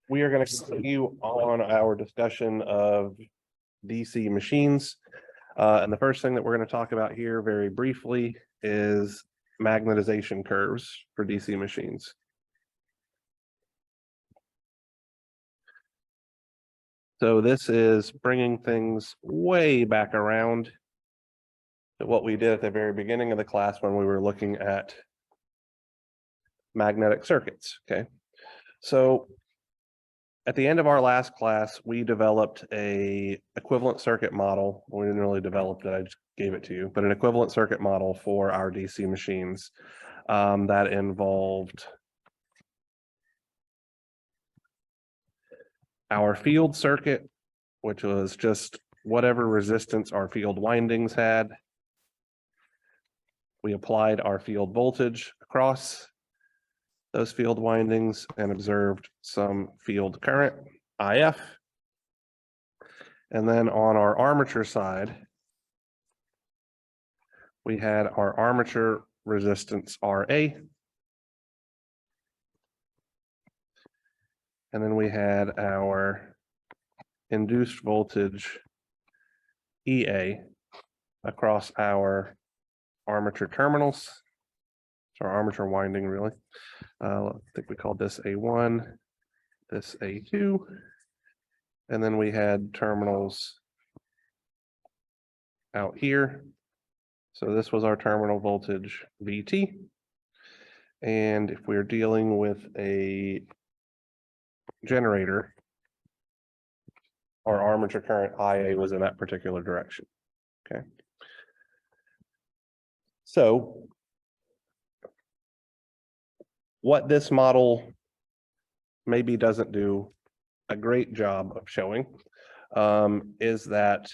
we are going to continue on our discussion of DC machines. And the first thing that we're going to talk about here very briefly is magnetization curves for DC machines. So this is bringing things way back around to what we did at the very beginning of the class when we were looking at magnetic circuits. Okay, so at the end of our last class, we developed a equivalent circuit model. We didn't really develop it, I just gave it to you, but an equivalent circuit model for our DC machines that involved our field circuit, which was just whatever resistance our field windings had. We applied our field voltage across those field windings and observed some field current, IF. And then on our armature side, we had our armature resistance, RA. And then we had our induced voltage, EA, across our armature terminals. So our armature winding, really. I think we called this A1, this A2, and then we had terminals out here. So this was our terminal voltage, VT. And if we're dealing with a generator, our armature current, IA, was in that particular direction. Okay. So what this model maybe doesn't do a great job of showing is that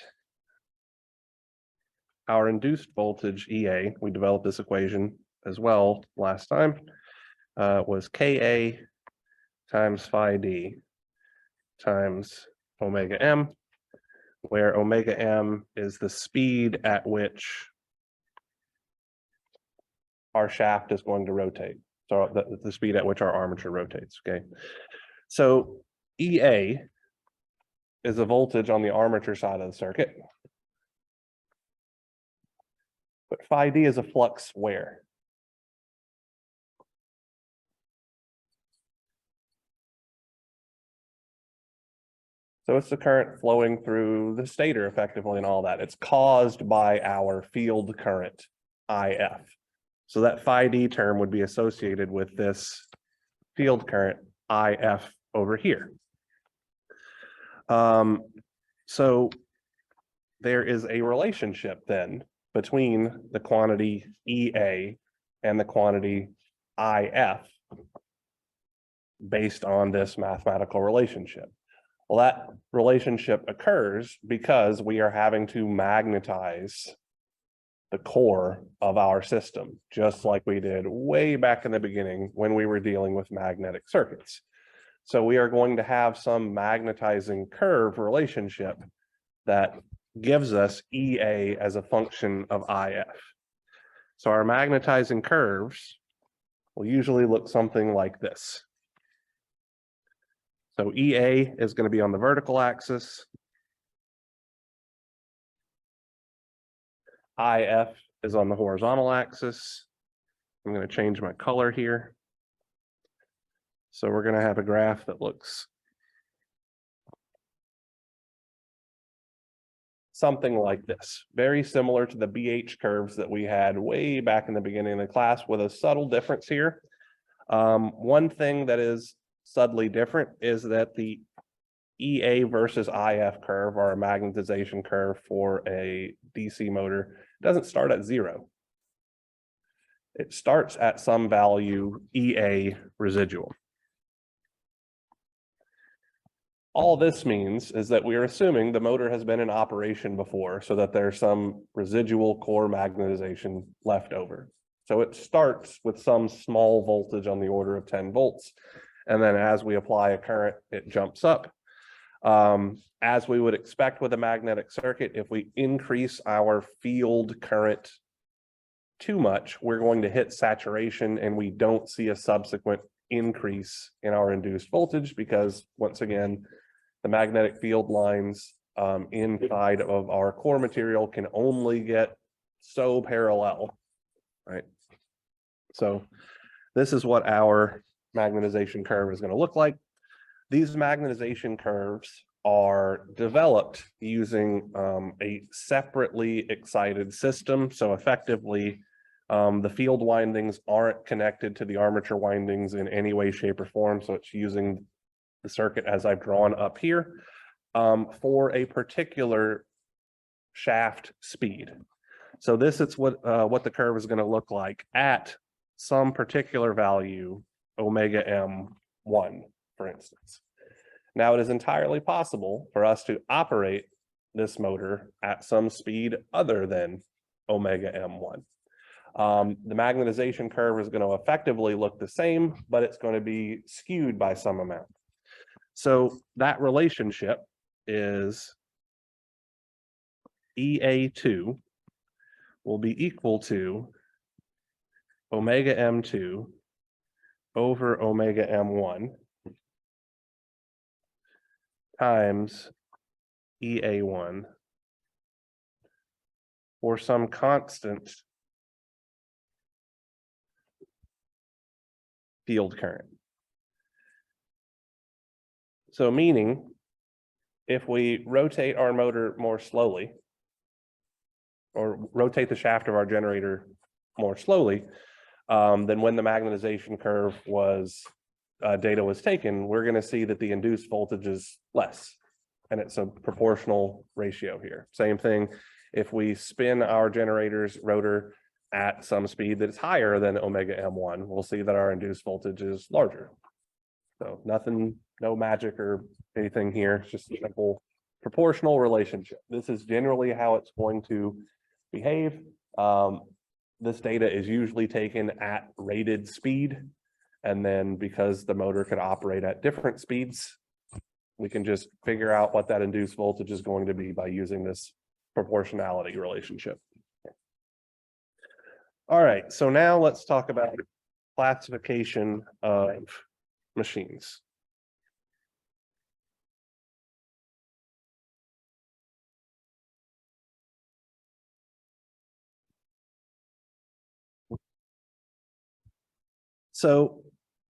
our induced voltage EA, we developed this equation as well last time, was Ka times phi d times omega m, where omega m is the speed at which our shaft is going to rotate. So the speed at which our armature rotates, okay? So EA is a voltage on the armature side of the circuit. But phi d is a flux where? So it's the current flowing through the stator effectively and all that. It's caused by our field current, IF. So that phi d term would be associated with this field current, IF, over here. So there is a relationship then between the quantity EA and the quantity IF based on this mathematical relationship. Well, that relationship occurs because we are having to magnetize the core of our system, just like we did way back in the beginning when we were dealing with magnetic circuits. So we are going to have some magnetizing curve relationship that gives us EA as a function of IF. So our magnetizing curves will usually look something like this. So EA is going to be on the vertical axis. IF is on the horizontal axis. I'm going to change my color here. So we're going to have a graph that looks something like this, very similar to the BH curves that we had way back in the beginning of the class, with a subtle difference here. One thing that is subtly different is that the EA versus IF curve, or a magnetization curve for a DC motor, doesn't start at 0. It starts at some value EA residual. All this means is that we are assuming the motor has been in operation before, so that there's some residual core magnetization left over. So it starts with some small voltage on the order of 10 volts. And then as we apply a current, it jumps up. As we would expect with a magnetic circuit, if we increase our field current too much, we're going to hit saturation and we don't see a subsequent increase in our induced voltage because, once again, the magnetic field lines inside of our core material can only get so parallel, right? So this is what our magnetization curve is going to look like. These magnetization curves are developed using a separately excited system. So effectively, the field windings aren't connected to the armature windings in any way, shape, or form. So it's using the circuit as I've drawn up here for a particular shaft speed. So this is what the curve is going to look like at some particular value, omega m1, for instance. Now, it is entirely possible for us to operate this motor at some speed other than omega m1. The magnetization curve is going to effectively look the same, but it's going to be skewed by some amount. So that relationship is EA2 will be equal to omega m2 over omega m1 times EA1 for some constant field current. So meaning, if we rotate our motor more slowly, or rotate the shaft of our generator more slowly, than when the magnetization curve data was taken, we're going to see that the induced voltage is less, and it's a proportional ratio here. Same thing, if we spin our generator's rotor at some speed that is higher than omega m1, we'll see that our induced voltage is larger. So nothing, no magic or anything here, it's just a simple proportional relationship. This is generally how it's going to behave. This data is usually taken at rated speed, and then because the motor could operate at different speeds, we can just figure out what that induced voltage is going to be by using this proportionality relationship. All right, so now let's talk about classification of machines. So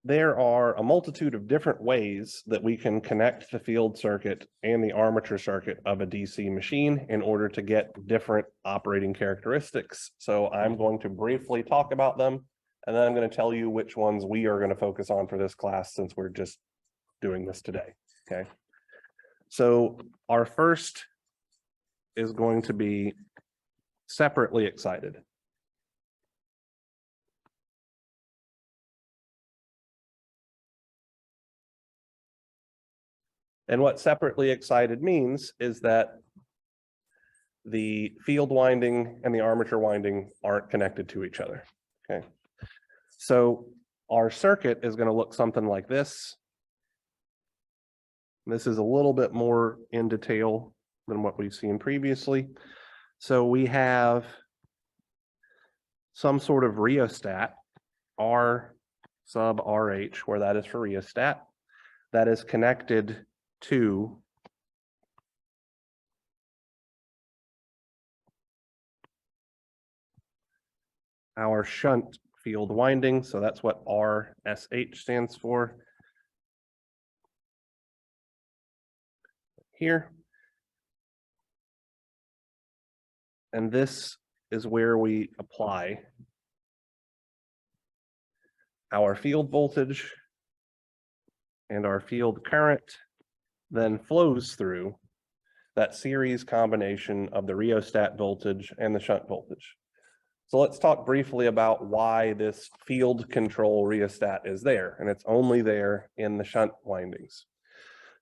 there are a multitude of different ways that we can connect the field circuit and the armature circuit of a DC machine in order to get different operating characteristics. So I'm going to briefly talk about them, and then I'm going to tell you which ones we are going to focus on for this class since we're just doing this today, okay? So our first is going to be separately excited. And what separately excited means is that the field winding and the armature winding aren't connected to each other, okay? So our circuit is going to look something like this. This is a little bit more in detail than what we've seen previously. So we have some sort of rheostat, R sub RH, where that is for rheostat, that is connected to our shunt field winding. So that's what RSH stands for here. And this is where we apply our field voltage, and our field current then flows through that series combination of the rheostat voltage and the shunt voltage. So let's talk briefly about why this field control rheostat is there, and it's only there in the shunt windings.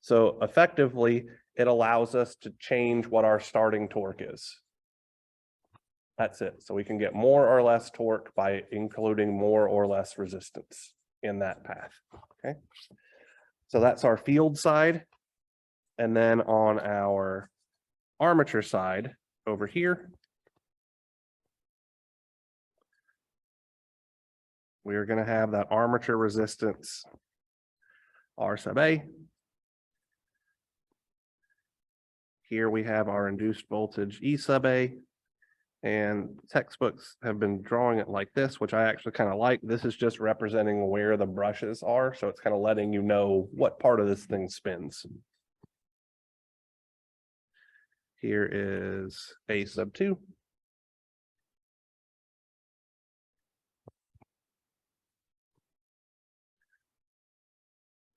So effectively, it allows us to change what our starting torque is. That's it. So we can get more or less torque by including more or less resistance in that path, okay? So that's our field side. And then on our armature side over here, we are going to have that armature resistance R sub A. Here we have our induced voltage E sub A. And textbooks have been drawing it like this, which I actually kind of like. This is just representing where the brushes are. So it's kind of letting you know what part of this thing spins. Here is A sub 2.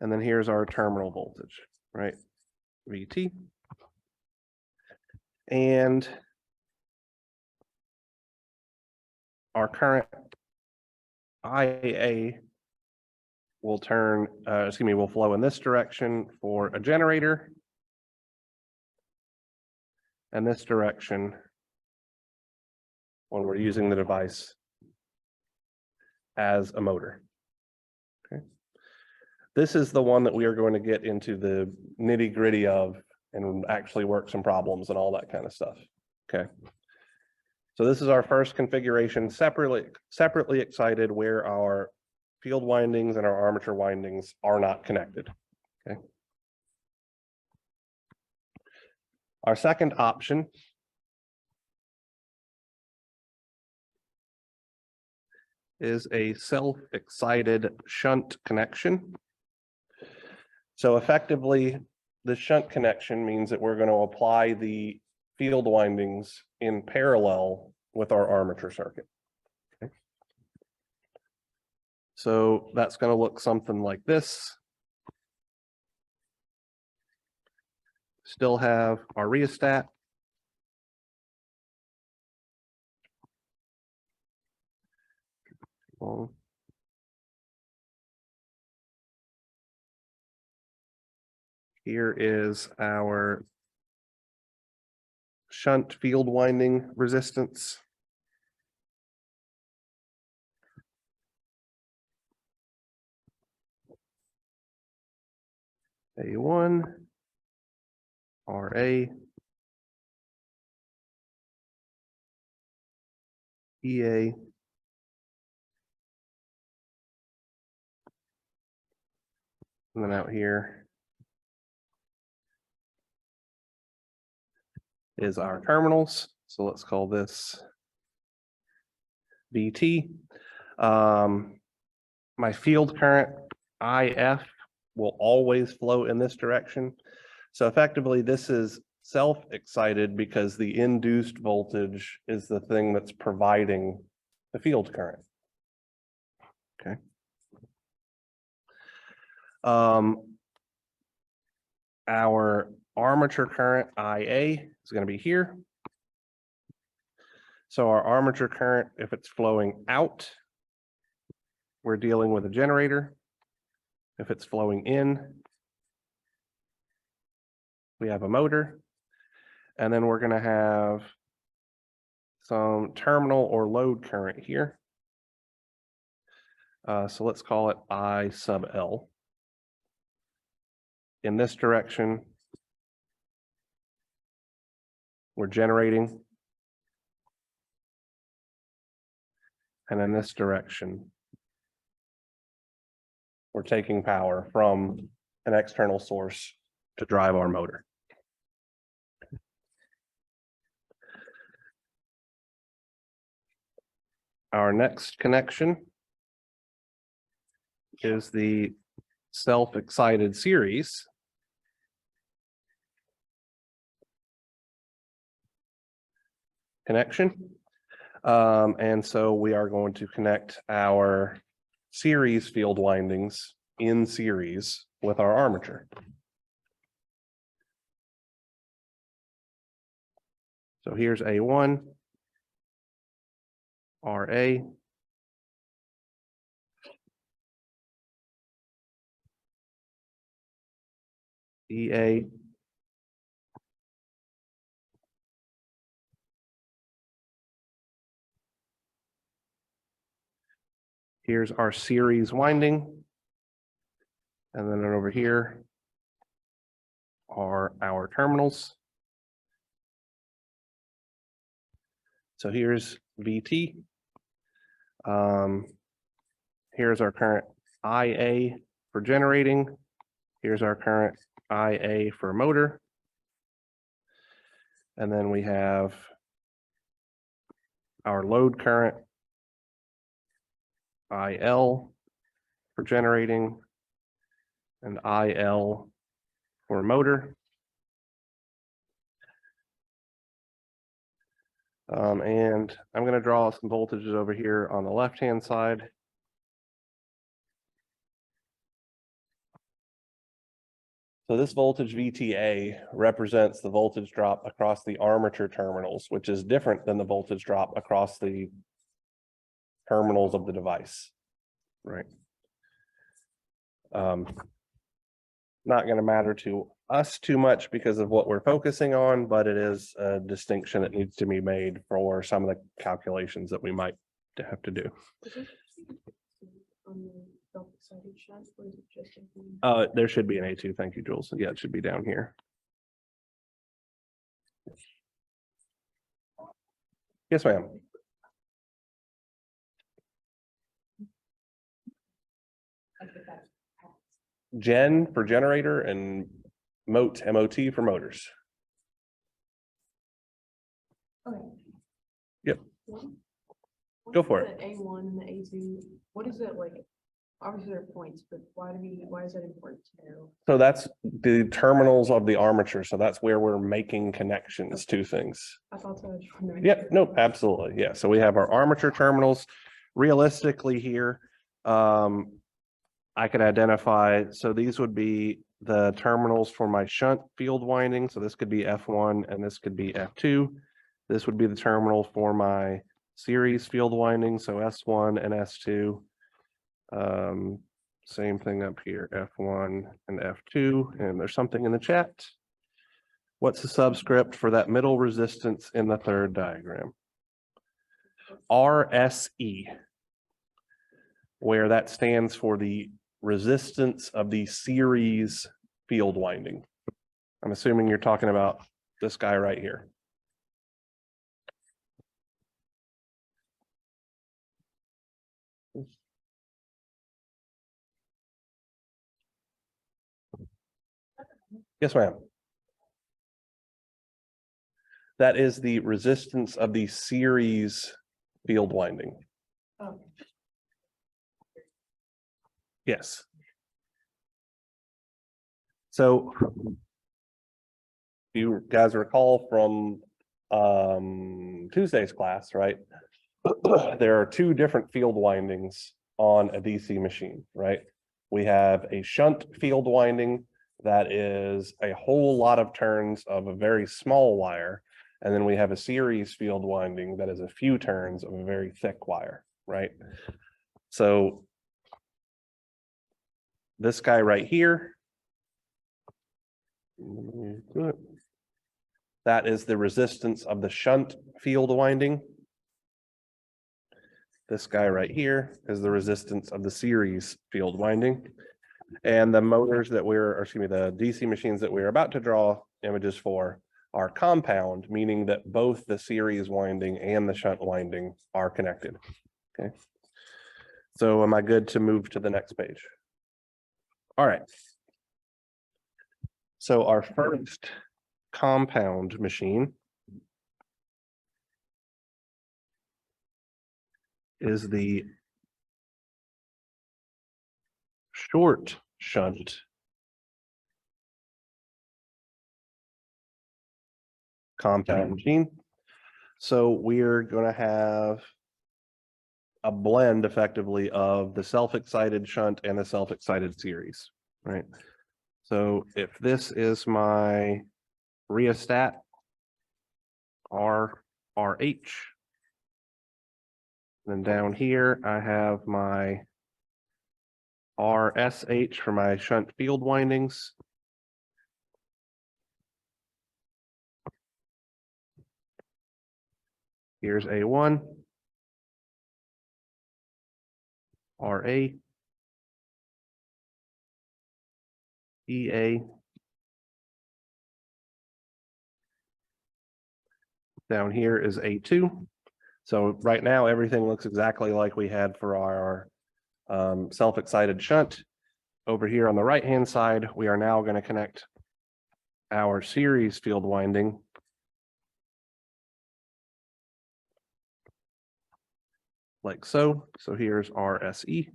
And then here's our terminal voltage, right? VT. And our current IA will will flow in this direction for a generator, and this direction when we're using the device as a motor. Okay. This is the one that we are going to get into the nitty-gritty of and actually work some problems and all that kind of stuff. Okay. So this is our first configuration, separately excited, where our field windings and our armature windings are not connected. Okay. Our second option is a self-excited shunt connection. So effectively, the shunt connection means that we're going to apply the field windings in parallel with our armature circuit. Okay. So that's going to look something like this. Still have our rheostat. Here is our shunt field winding resistance. A1, RA, EA, and then out here is our terminals. So let's call this VT. My field current IF will always flow in this direction. So effectively, this is self-excited because the induced voltage is the thing that's providing the field current. Okay. Our armature current IA is going to be here. So our armature current, if it's flowing out, we're dealing with a generator. If it's flowing in, we have a motor. And then we're going to have some terminal or load current here. So let's call it I sub L. In this direction, we're generating. And in this direction, we're taking power from an external source to drive our motor. Our next connection is the self-excited series. Connection. And so we are going to connect our series field windings in series with our armature. So here's A1, RA, EA, here's our series winding. And then over here are our terminals. So here's VT. here's our current IA for generating. Here's our current IA for motor. And then we have our load current IL for generating and IL for motor. And I'm going to draw some voltages over here on the left-hand side. So this voltage VTA represents the voltage drop across the armature terminals, which is different than the voltage drop across the terminals of the device, right? Not going to matter to us too much because of what we're focusing on, but it is a distinction that needs to be made for some of the calculations that we might have to do. There should be an A2. Thank you, Jules. Yeah, it should be down here. Yes, ma'am. Gen for generator and MOT, MOT for motors. Okay. Yep. What Go is for the A1 and the A2? What is it like? Obviously, there are points, but why is that important to know? So that's the terminals of the armature. So that's where we're making connections to things. I thought so. I just wanted to make Yep, sure. no, absolutely. Yeah. So we have our armature terminals. Realistically here, I could identify, so these would be the terminals for my shunt field winding. So this could be F1 and this could be F2. This would be the terminal for my series field winding. So S1 and S2. Same thing up here, F1 and F2, and there's something in the chat. What's the subscript for that middle resistance in the third diagram? RSE, where that stands for the resistance of the series field winding. I'm assuming you're talking about this guy right here. Yes, ma'am. That is the resistance of the series field winding. Oh, Yes. So you guys recall from Tuesday's class, right? There are two different field windings on a DC machine, right? We have a shunt field winding that is a whole lot of turns of a very small wire. And then we have a series field winding that is a few turns of a very thick wire, right? So this guy right here, that is the resistance of the shunt field winding. This guy right here is the resistance of the series field winding. And the motors that the DC machines that we're about to draw images for are compound, meaning that both the series winding and the shunt winding are connected. Okay. So am I good to move to the next page? All right. So our first compound machine is the short shunt compound machine. So we're going to have a blend effectively of the self-excited shunt and the self-excited series, right? So if this is my rheostat RH, then down here I have my RSH for my shunt field windings. Here's A1, RA, EA, down here is A2. So right now, everything looks exactly like we had for our self-excited shunt. Over here on the right-hand side, we are now going to connect our series field winding like so. So here's our SE.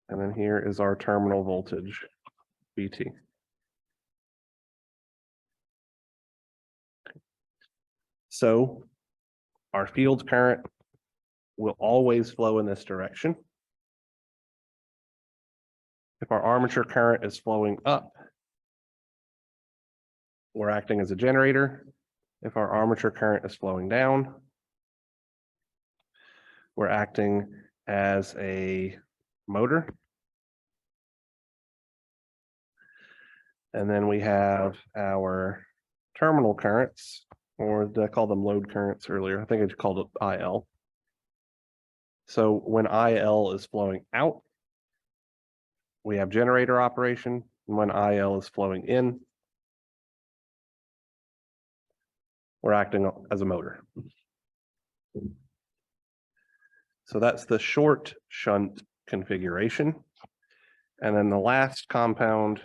And then here is our terminal voltage, VT. So our field current will always flow in this direction. If our armature current is flowing up, we're acting as a generator. If our armature current is flowing down, we're acting as a motor. And then we have our terminal currents, or did I call them load currents earlier? I think I just called it IL. So when IL is flowing out, we have generator operation. And when IL is flowing in, we're acting as a motor. So that's the short shunt configuration. And then the last compound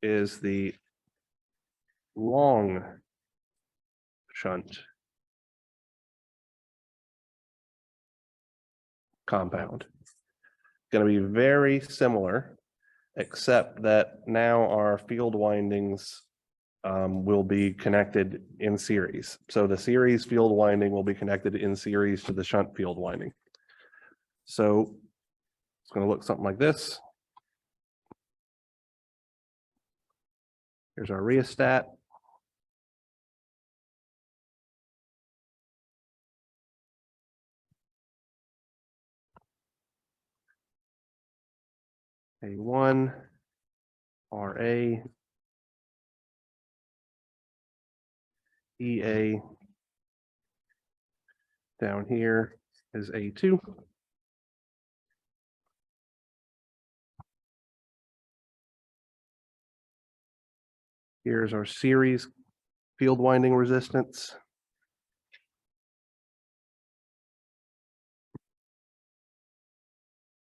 is the long shunt compound. Going to be very similar, except that now our field windings will be connected in series. So the series field winding will be connected in series to the shunt field winding. So it's going to look something like this. Here's our rheostat. A1, RA, EA, down here is A2. Here's our series field winding resistance.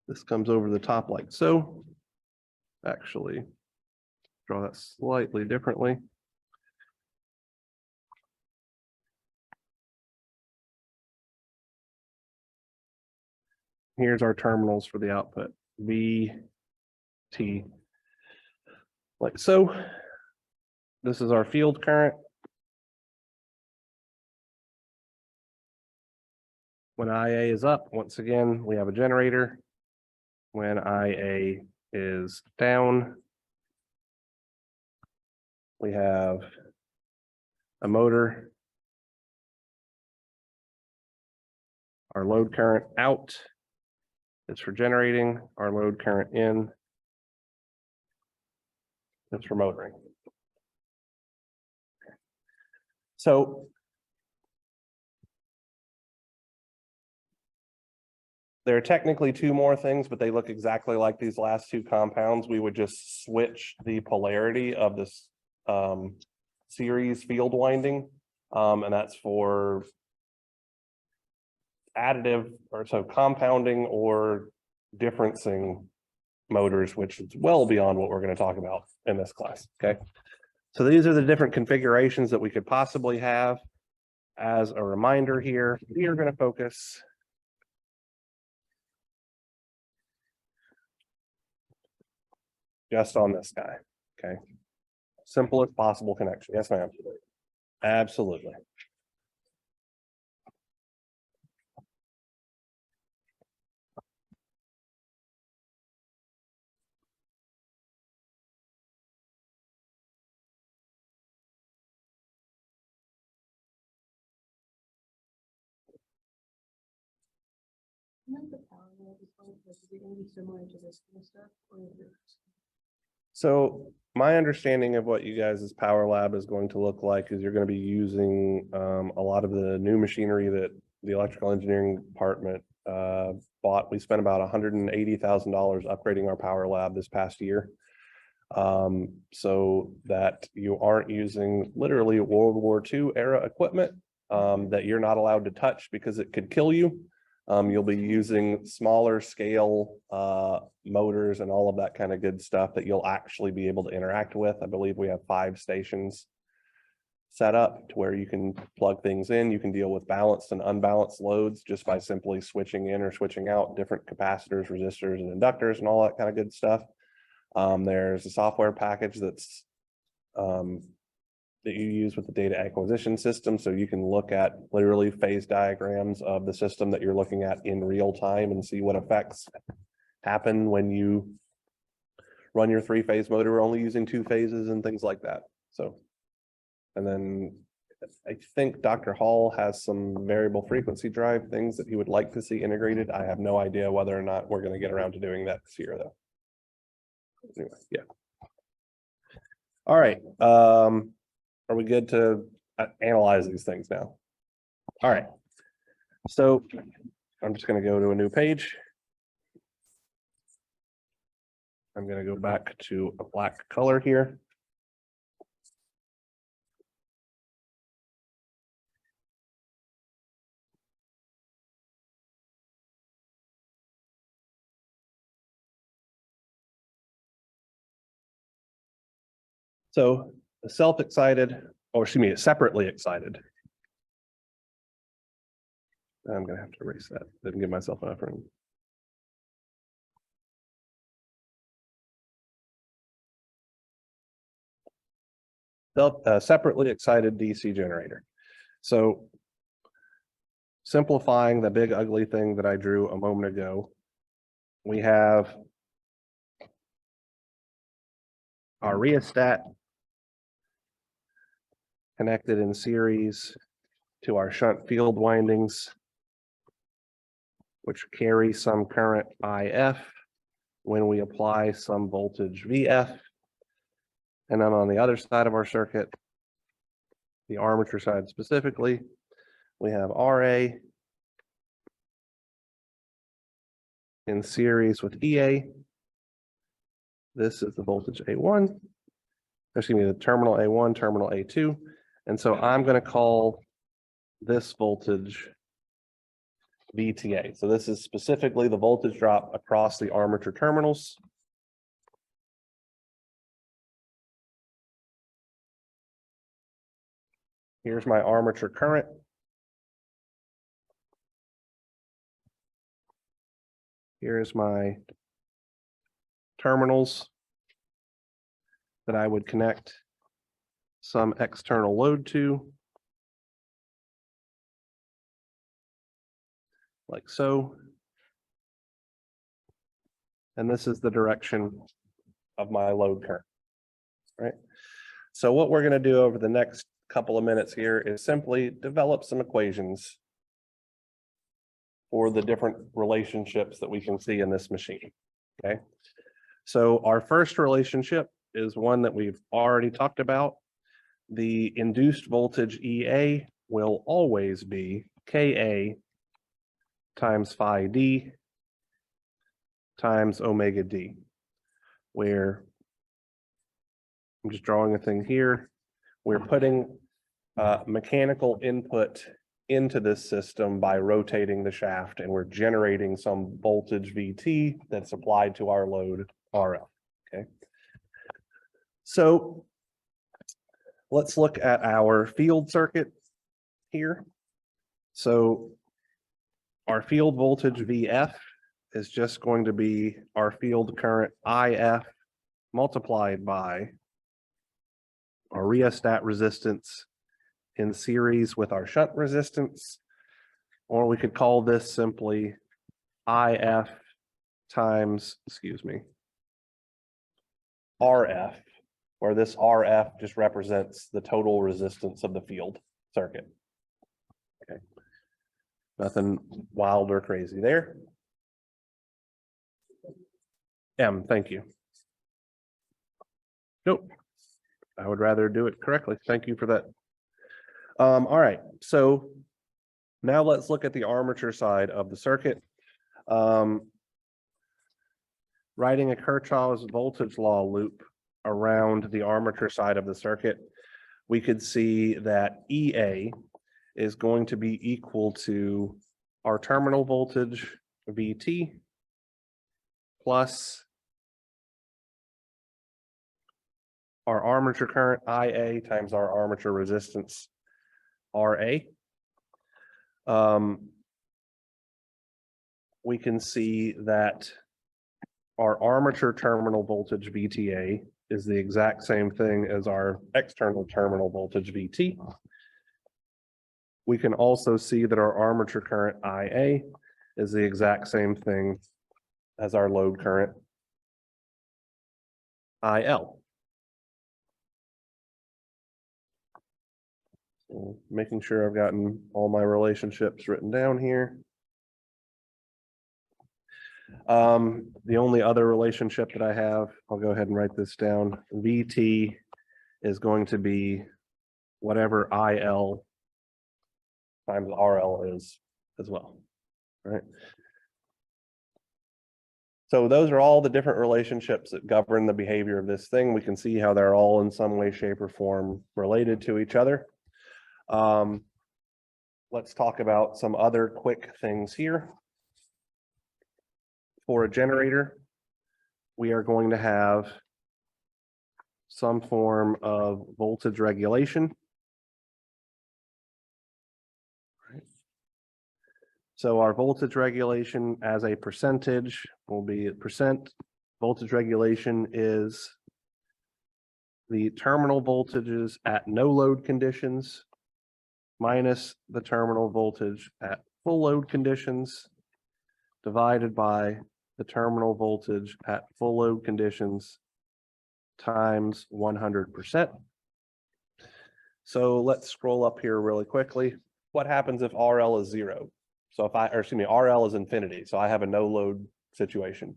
This comes over the top like so. Actually, draw that slightly differently. Here's our terminals for the output, V, T, like so. This is our field current. When IA is up, once again, we have a generator. When IA is down, we have a motor. Our load current out is for generating. Our load current in is for motoring. So there are technically two more things, but they look exactly like these last two compounds. We would just switch the polarity of this series field winding, and that's for additive or so compounding or differencing motors, which is well beyond what we're going to talk about in this class. Okay, so these are the different configurations that we could possibly have. As a reminder here, we are going to focus just on this guy. Okay, simplest possible connection. Yes, ma'am. Absolutely. Is it gonna be similar to this kind of stuff, or is it? So my understanding of what you guys' power lab is going to look like is you're going to be using a lot of the new machinery that the electrical engineering department bought. We spent about $180,000 upgrading our power lab this past year, so that you aren't using literally World War II era equipment that you're not allowed to touch because it could kill you. You'll be using smaller scale motors and all of that kind of good stuff that you'll actually be able to interact with. I believe we have 5 stations set up to where you can plug things in. You can deal with balanced and unbalanced loads just by simply switching in or switching out different capacitors, resistors, and inductors and all that kind of good stuff. There's a software package that's that you use with the data acquisition system. So you can look at literally phase diagrams of the system that you're looking at in real time and see what effects happen when you run your 3-phase motor only using 2 phases and things like that. So, and then I think Dr. Hall has some variable frequency drive things that he would like to see integrated. I have no idea whether or not we're going to get around to doing that this year though. Anyway, yeah. All right. Are we good to analyze these things now? All right. So I'm just going to go to a new page. I'm going to go back to a black color here. So self-excited, or excuse me, separately excited. I'm going to have to erase that. Didn't give myself enough room. Separately excited DC generator. So simplifying the big ugly thing that I drew a moment ago, we have our rheostat connected in series to our shunt field windings, which carry some current IF when we apply some voltage VF. And then on the other side of our circuit, the armature side specifically, we have RA in series with EA. This is the voltage A1, excuse me, the terminal A1, terminal A2. And so I'm going to call this voltage VTA. So this is specifically the voltage drop across the armature terminals. Here's my armature current. Here's my terminals that I would connect some external load to, like so. And this is the direction of my load current, right? So what we're going to do over the next couple of minutes here is simply develop some equations for the different relationships that we can see in this machine, okay? So our first relationship is one that we've already talked about. The induced voltage EA will always be KA times phi D times omega D, where I'm just drawing a thing here. We're putting mechanical input into this system by rotating the shaft, and we're generating some voltage VT that's applied to our load RF, okay? So let's look at our field circuit here. So our field voltage VF is just going to be our field current IF multiplied by our rheostat resistance in series with our shunt resistance, or we could call this simply IF times, excuse me, RF, where this RF just represents the total resistance of the field circuit. Okay, nothing wild or crazy there. M, thank you. Nope, I would rather do it correctly. Thank you for that. All right, so now let's look at the armature side of the circuit. Writing a Kirchhoff's voltage law loop around the armature side of the circuit, we could see that EA is going to be equal to our terminal voltage VT plus our armature current IA times our armature resistance RA. We can see that our armature terminal voltage VTA is the exact same thing as our external terminal voltage VT. We can also see that our armature current IA is the exact same thing as our load current IL. So making sure I've gotten all my relationships written down here. The only other relationship that I have, I'll go ahead and write this down. VT is going to be whatever IL times RL is as well, right? So those are all the different relationships that govern the behavior of this thing. We can see how they're all in some way, shape, or form related to each other. Let's talk about some other quick things here. For a generator, we are going to have some form of voltage regulation. So our voltage regulation as a percentage will be percent. Voltage regulation is the terminal voltages at no load conditions minus the terminal voltage at full load conditions divided by the terminal voltage at full load conditions times 100%. So let's scroll up here really quickly. What happens if RL is 0? So if RL is infinity, so I have a no load situation.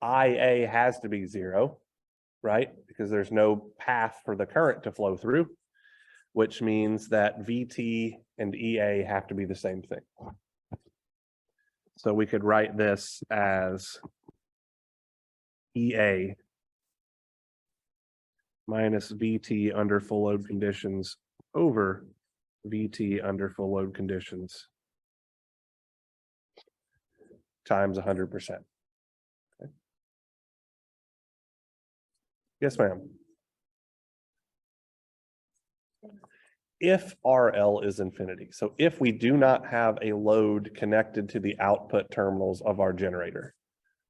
IA has to be 0, right? Because there's no path for the current to flow through, which means that VT and EA have to be the same thing. So we could write this as EA minus VT under full load conditions over VT under full load conditions times 100%. Okay. Yes, ma'am. If RL is infinity, so if we do not have a load connected to the output terminals of our generator,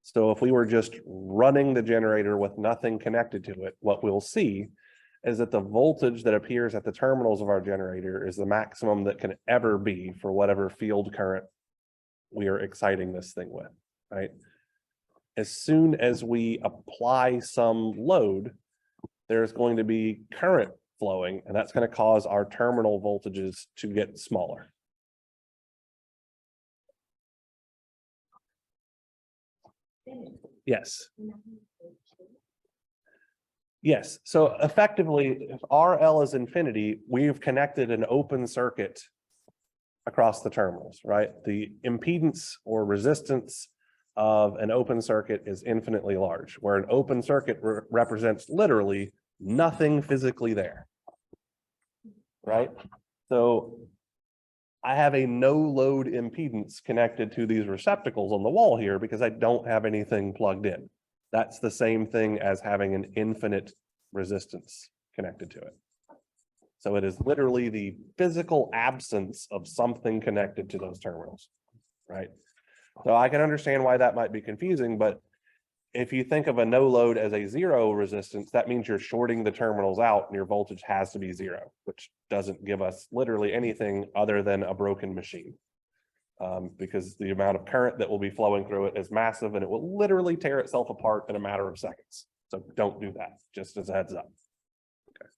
so if we were just running the generator with nothing connected to it, what we'll see is that the voltage that appears at the terminals of our generator is the maximum that can ever be for whatever field current we are exciting this thing with, right? As soon as we apply some load, there's going to be current flowing, and that's going to cause our terminal voltages to get smaller. Yes. Yes, so effectively, if RL is infinity, we've connected an open circuit across the terminals, right? The impedance or resistance of an open circuit is infinitely large, where an open circuit represents literally nothing physically there, right? So I have a no load impedance connected to these receptacles on the wall here because I don't have anything plugged in. That's the same thing as having an infinite resistance connected to it. So it is literally the physical absence of something connected to those terminals, right? So I can understand why that might be confusing, but if you think of a no load as a 0 resistance, that means you're shorting the terminals out and your voltage has to be 0, which doesn't give us literally anything other than a broken machine. Because the amount of current that will be flowing through it is massive and it will literally tear itself apart in a matter of seconds. So don't do that, just as a heads up. Okay.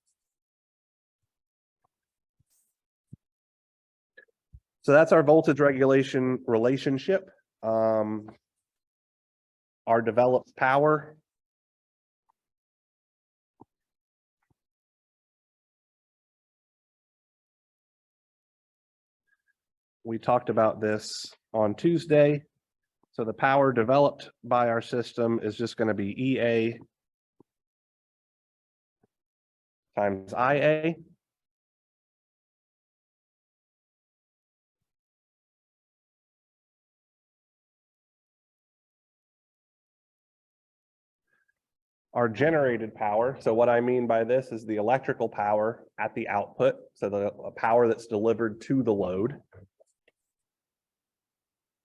So that's our voltage regulation relationship. Our developed power. We talked about this on Tuesday. So the power developed by our system is just going to be EA times IA. our generated power. So what I mean by this is the electrical power at the output. So the power that's delivered to the load.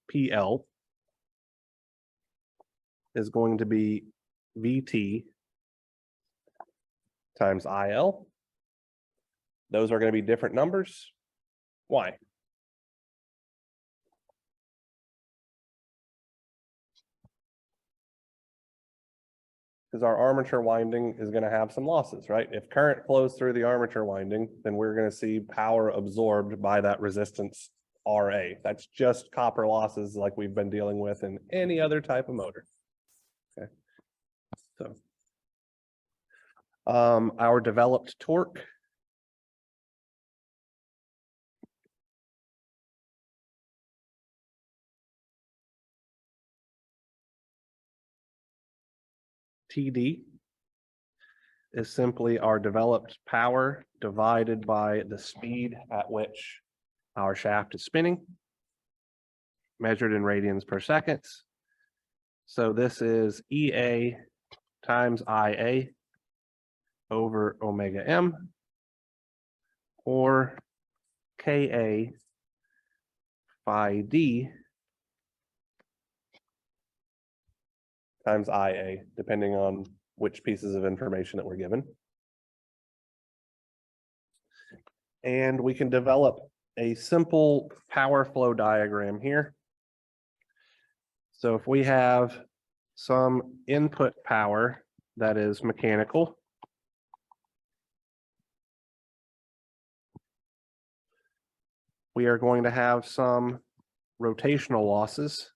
PL is going to be VT times IL. Those are going to be different numbers. Why? Because our armature winding is going to have some losses, right? If current flows through the armature winding, then we're going to see power absorbed by that resistance RA. That's just copper losses like we've been dealing with in any other type of motor. Okay. So our developed torque TD is simply our developed power divided by the speed at which our shaft is spinning, measured in radians per second. So this is EA times IA over omega M, or KA phi D times IA, depending on which pieces of information that we're given. And we can develop a simple power flow diagram here. So if we have some input power that is mechanical, we are going to have some rotational losses.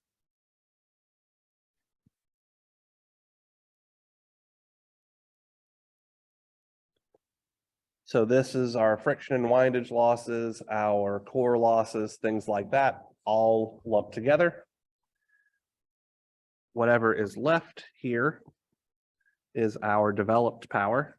So this is our friction and windage losses, our core losses, things like that, all lumped together. Whatever is left here is our developed power.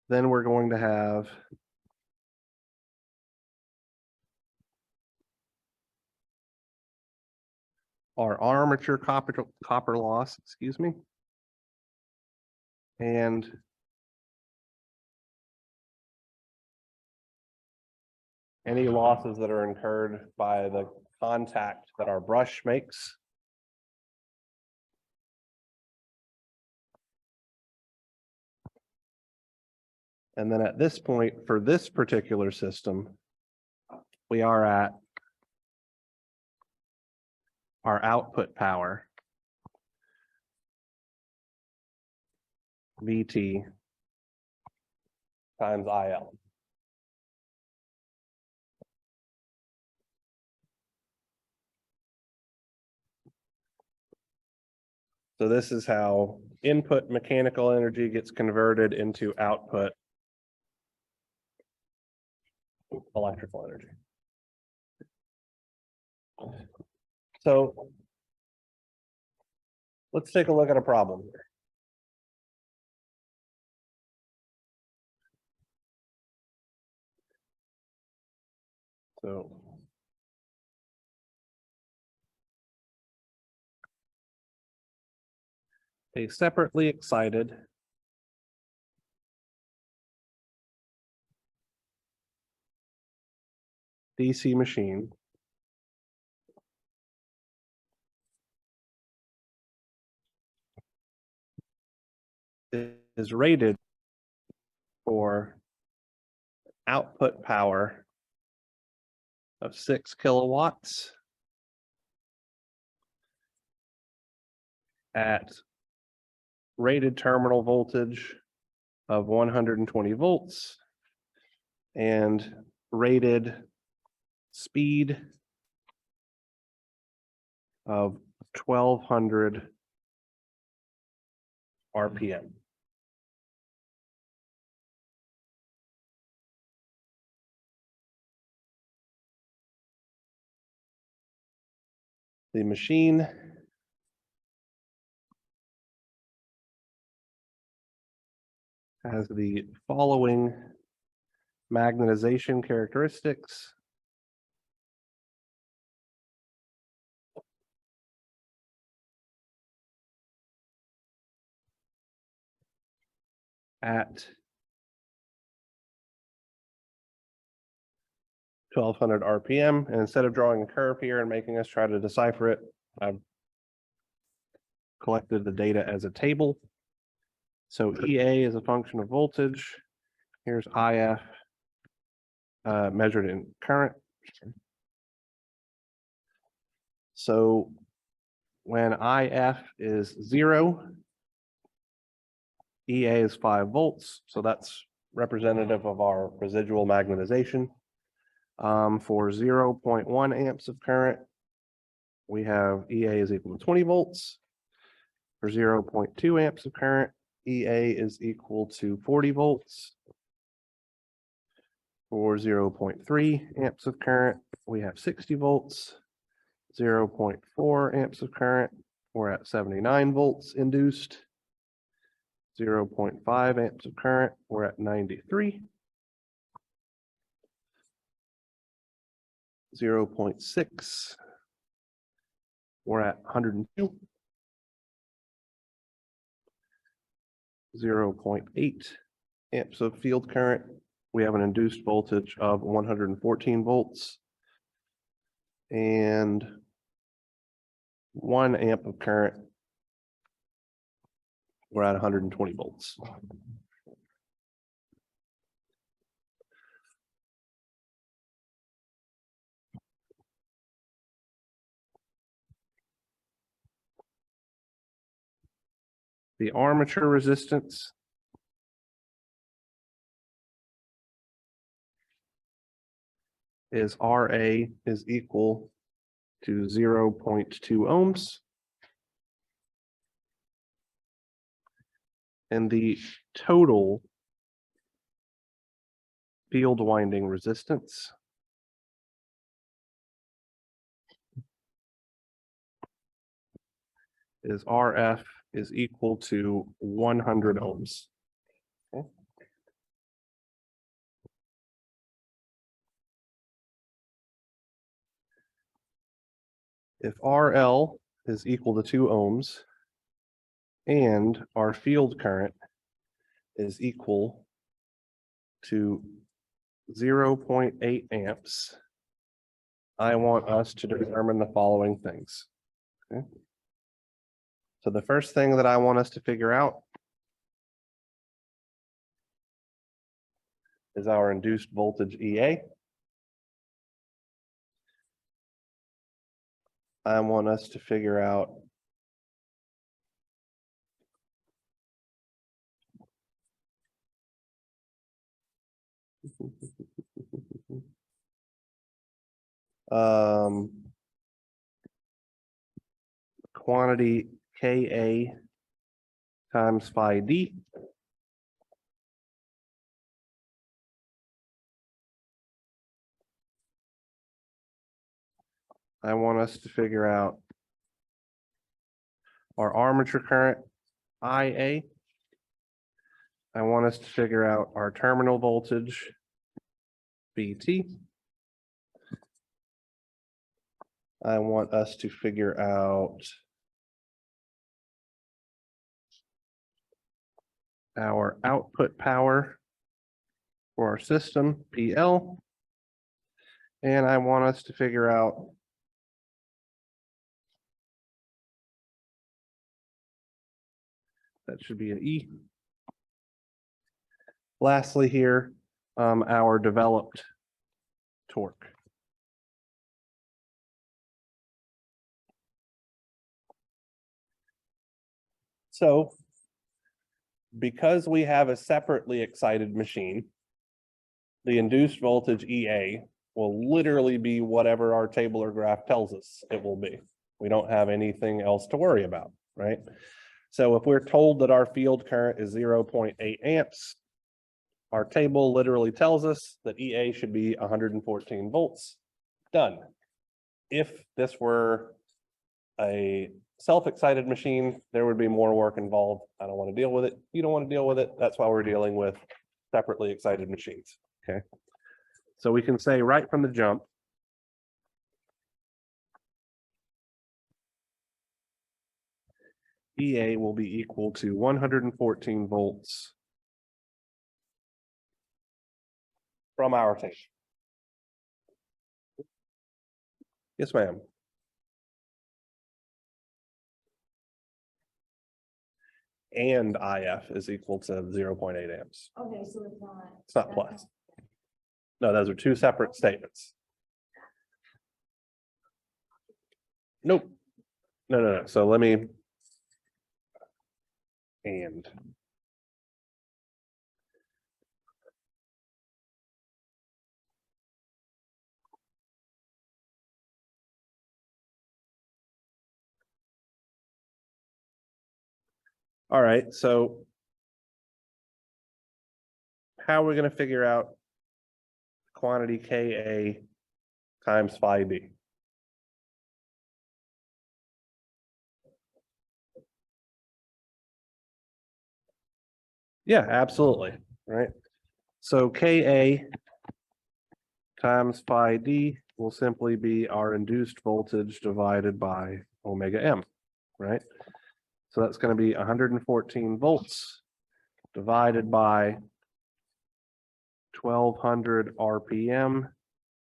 Then we're going to have our armature copper loss, excuse me. And any losses that are incurred by the contact that our brush makes. And then at this point, for this particular system, we are at our output power, VT times IL. So this is how input mechanical energy gets converted into output electrical energy. So let's take a look at a problem here. So a separately excited DC machine is rated for output power of 6 kilowatts at rated terminal voltage of 120 volts and rated speed of 1200 RPM. The machine has the following magnetization characteristics. At 1200 RPM, and instead of drawing a curve here and making us try to decipher it, I've collected the data as a table. So EA is a function of voltage. Here's IF measured in current. So when IF is 0, EA is 5 volts. So that's representative of our residual magnetization. For 0.1 amps of current, we have EA is equal to 20 volts. For 0.2 amps of current, EA is equal to 40 volts. For 0.3 amps of current, we have 60 volts. 0.4 amps of current, we're at 79 volts induced. 0.5 amps of current, we're at 93. 0.6, we're at 102. 0.8 amps of field current, we have an induced voltage of 114 volts. And 1 amp of current, we're at 120 volts. The armature resistance is RA is equal to 0.2 ohms. And the total field winding resistance is RF is equal to 100 ohms. Okay. If RL is equal to 2 ohms and our field current is equal to 0.8 amps, I want us to determine the following things. Okay. So the first thing that I want us to figure out is our induced voltage EA. I want us to figure out quantity Ka times phi d. I want us to figure out our armature current IA. I want us to figure out our terminal voltage VT. I want us to figure out our output power for our system, PL. And I want us to figure out that should be an E. Lastly here, our developed torque. So because we have a separately excited machine, the induced voltage EA will literally be whatever our table or graph tells us it will be. We don't have anything else to worry about, right? So if we're told that our field current is 0.8 amps, our table literally tells us that EA should be 114 volts. Done. If this were a self-excited machine, there would be more work involved. I don't want to deal with it. You don't want to deal with it. That's why we're dealing with separately excited machines. Okay. So we can say right from the jump, EA will be equal to 114 volts from our tank. Yes, ma'am. And IF is equal to 0.8 amps. Okay, so it's not. It's not plus. No, those are two separate statements. Nope. No. So let me. And. All right, so how are we going to figure out quantity Ka times phi d? Yeah, absolutely, right? So Ka times phi d will simply be our induced voltage divided by omega m, right? So that's going to be 114 volts divided by 1200 RPM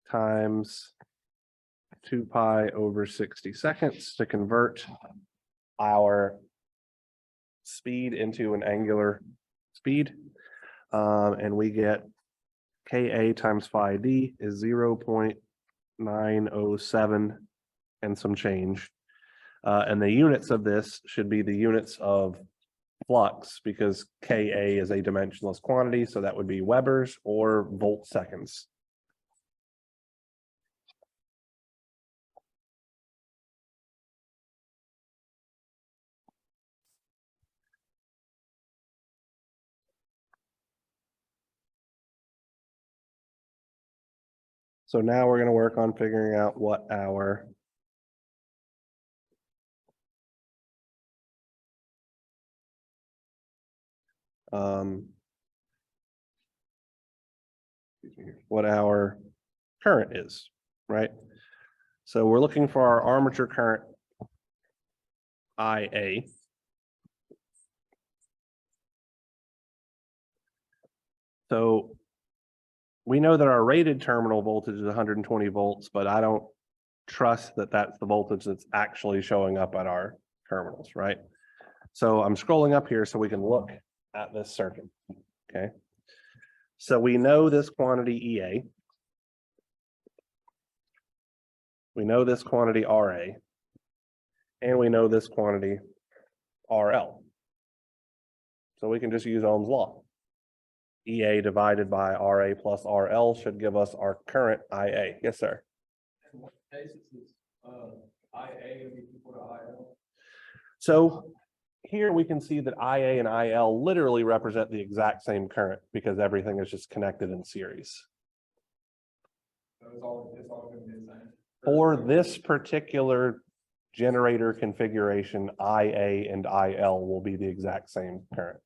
times 2 pi over 60 seconds to convert our speed into an angular speed. And we get Ka times phi d is 0.907 and some change. And the units of this should be the units of flux because Ka is a dimensionless quantity. So that would be Webers or volt seconds. So now we're going to work on figuring out what our what our current is, right? So we're looking for our armature current IA. So we know that our rated terminal voltage is 120 volts, but I don't trust that that's the voltage that's actually showing up at our terminals, right? So I'm scrolling up here so we can look at this circuit, okay? So we know this quantity EA. We know this quantity RA. And we know this quantity RL. So we can just use Ohm's law. EA divided by RA plus RL should give us our current IA. Yes, sir. In what cases is IA gonna be equal to IL? So here we can see that IA and IL literally represent the exact same current because everything is just connected in series. So it's all gonna be the same. For this particular generator configuration, IA and IL will be the exact same current.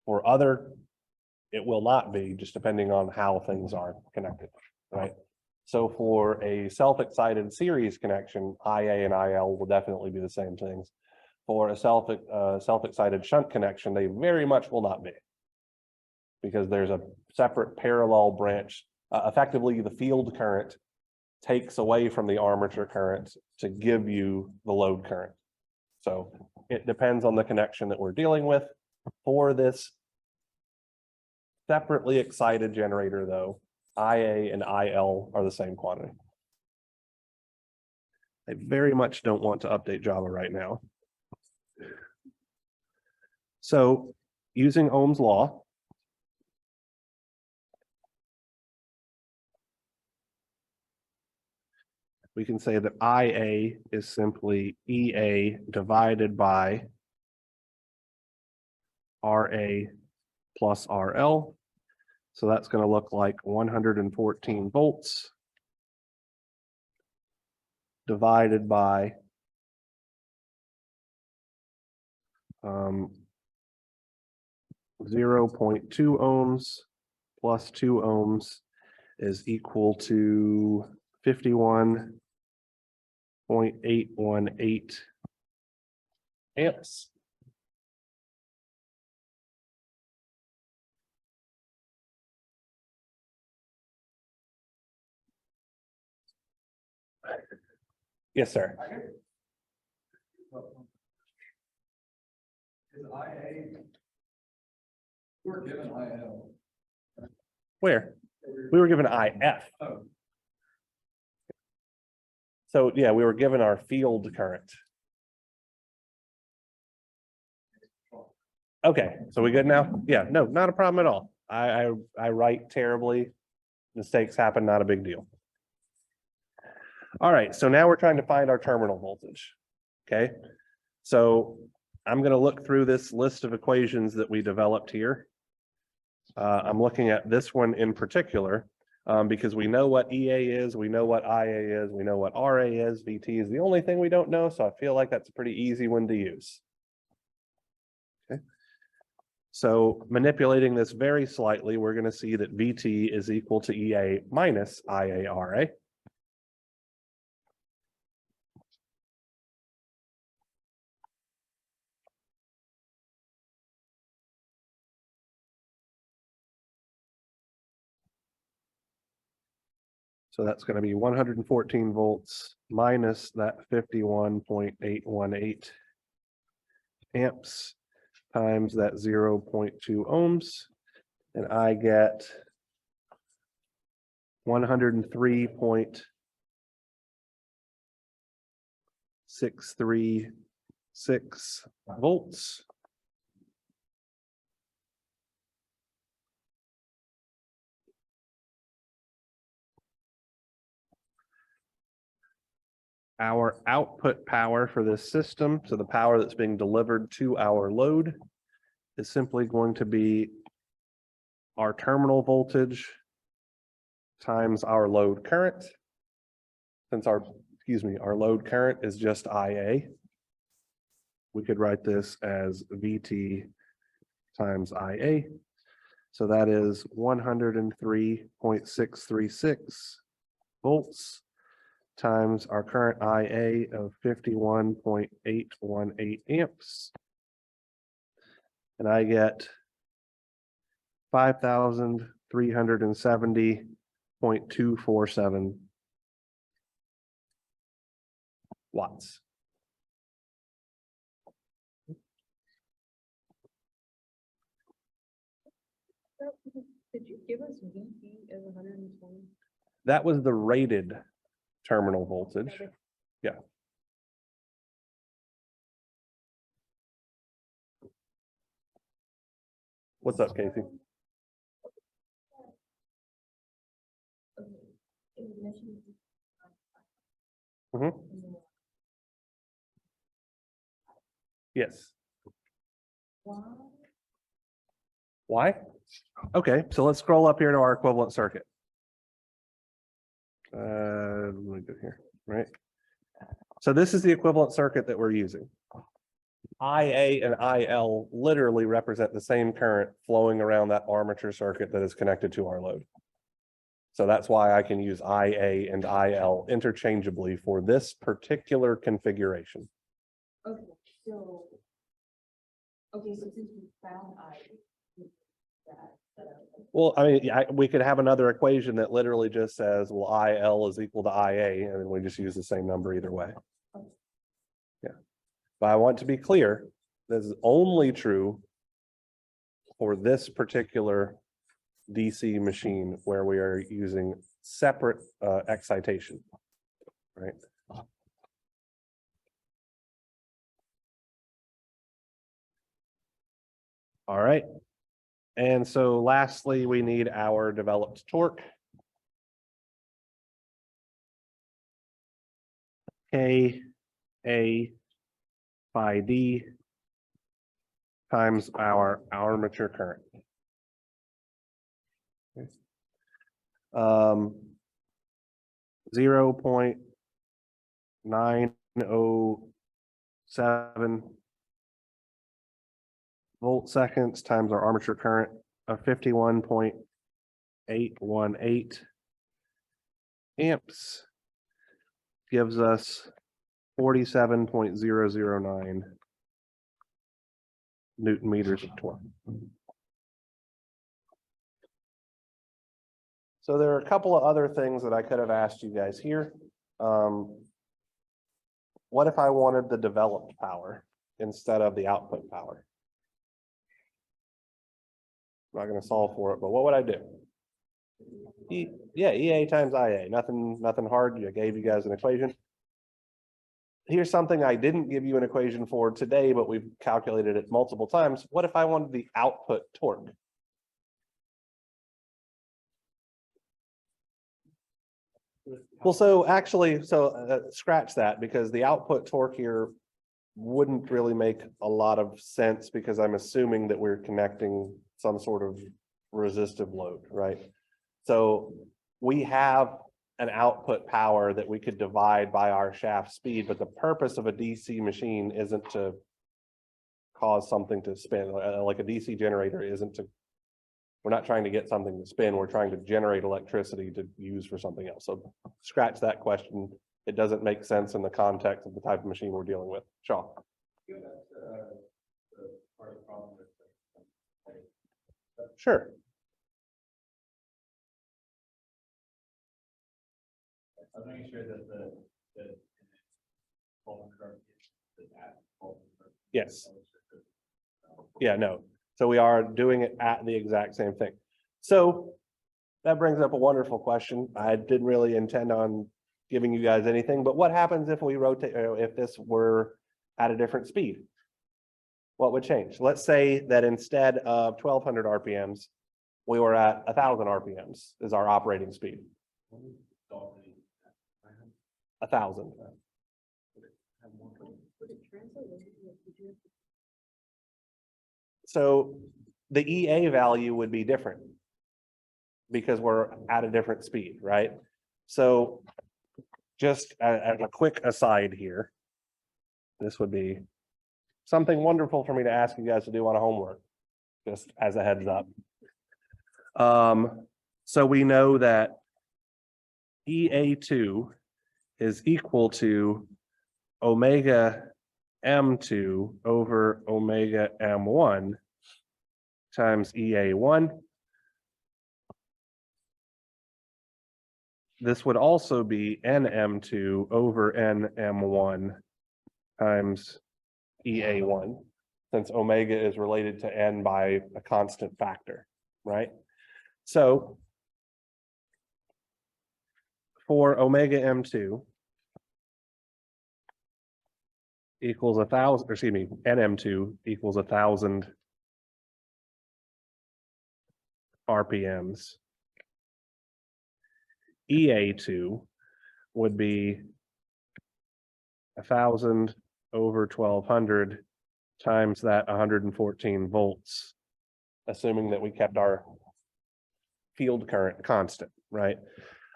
For other, it will not be, just depending on how things are connected, right? So for a self-excited series connection, IA and IL will definitely be the same things. For a self-excited shunt connection, they very much will not be. Because there's a separate parallel branch. Effectively, the field current takes away from the armature current to give you the load current. So it depends on the connection that we're dealing with. For this separately excited generator though, IA and IL are the same quantity. I very much don't want to update Java right now. So using Ohm's law, we can say that IA is simply EA divided by RA plus RL. So that's going to look like 114 volts divided by 0.2 ohms plus 2 ohms is equal to 51.818 amps. Yes, sir. Is IA? We're given IL. Where? We were given IF. Oh, So yeah, we were given our field current. Okay, so we good now? Yeah, no, not a problem at all. I write terribly. Mistakes happen, not a big deal. All right, so now we're trying to find our terminal voltage. Okay, so I'm going to look through this list of equations that we developed here. I'm looking at this one in particular because we know what EA is, we know what IA is, we know what RA is, VT is the only thing we don't know, so I feel like that's a pretty easy one to use. Okay. So manipulating this very slightly, we're going to see that VT is equal to EA minus IARA. So that's going to be 114 volts minus that 51.818 amps times that 0.2 ohms. And I get 103.636 volts. Our output power for this system, so the power that's being delivered to our load, is simply going to be our terminal voltage times our load current. Since our load current is just IA, we could write this as VT times IA. So that is 103.636 volts times our current IA of 51.818 amps. And I get 5,370.247 watts. Did you give us VT as 120? That was the rated terminal voltage. Okay. Yeah. What's up, Casey? Mhm. Yes. Why? Okay, so let's scroll up here to our equivalent circuit. Let me go here, right? So this is the equivalent circuit that we're using. IA and IL literally represent the same current flowing around that armature circuit that is connected to our load. So that's why I can use IA and IL interchangeably for this particular configuration. Okay, so. Okay, so since we found Well, I mean, we could have another equation that literally just says, well, IL is equal to IA, and then we just use the same number either way. Yeah, but I want to be clear, this is only true for this particular DC machine where we are using separate excitation, right? All right. And so lastly, we need our developed torque. K A phi D times our armature current. Okay. 0.907 volt seconds times our armature current of 51.818 amps gives us 47.009 Newton meters of torque. So there are a couple of other things that I could have asked you guys here. What if I wanted the developed power instead of the output power? I'm not going to solve for it, but what would I do? Yeah, EA times IA, nothing hard. I gave you guys an equation. Here's something I didn't give you an equation for today, but we've calculated it multiple times. What if I wanted the output torque? Well, so actually, scratch that, because the output torque here wouldn't really make a lot of sense, because I'm assuming that we're connecting some sort of resistive load, right? So we have an output power that we could divide by our shaft speed, but the purpose of a DC machine isn't to cause something to spin. Like a DC generator isn't to, we're not trying to get something to spin, we're trying to generate electricity to use for something else. So scratch that question. It doesn't make sense in the context of the type of machine we're dealing with. Shaw. Part of the problem with Sure. I'm making sure that the Coleman curve is at Coleman curve. Yes. Yeah, no. So we are doing it at the exact same thing. So that brings up a wonderful question. I didn't really intend on giving you guys anything, but what happens if we rotate, if this were at a different speed? What would change? Let's say that instead of 1200 RPMs, we were at 1000 RPMs is our operating speed. 1000. So the EA value would be different because we're at a different speed, right? So just as a quick aside here, this would be something wonderful for me to ask you guys to do on a homework, just as a heads up. So we know that EA2 is equal to omega M2 over omega M1 times EA1. This would also be NM2 over NM1 times EA1, since omega is related to N by a constant factor, right? So for omega M2 equals 1000, or excuse me, NM2 equals 1000 RPMs. EA2 would be 1000 over 1200 times that 114 volts, assuming that we kept our field current constant, right?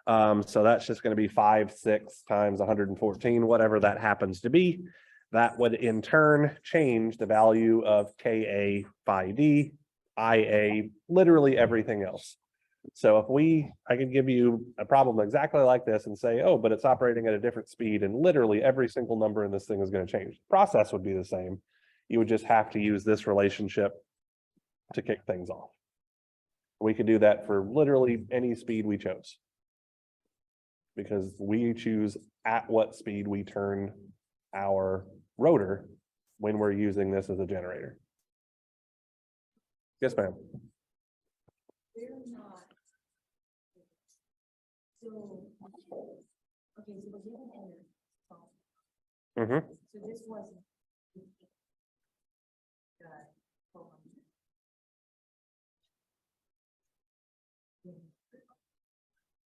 So that's just going to be 5/6 times 114, whatever that happens to be. That would in turn change the value of Ka phi d, Ia, literally everything else. So if I could give you a problem exactly like this and say, oh, but it's operating at a different speed and literally every single number in this thing is going to change. The process would be the same. You would just have to use this relationship to kick things off. We could do that for literally any speed we chose, because we choose at what speed we turn our rotor when we're using this as a generator. Yes, ma'am. They're not. So, okay, so we're given energy. So this wasn't.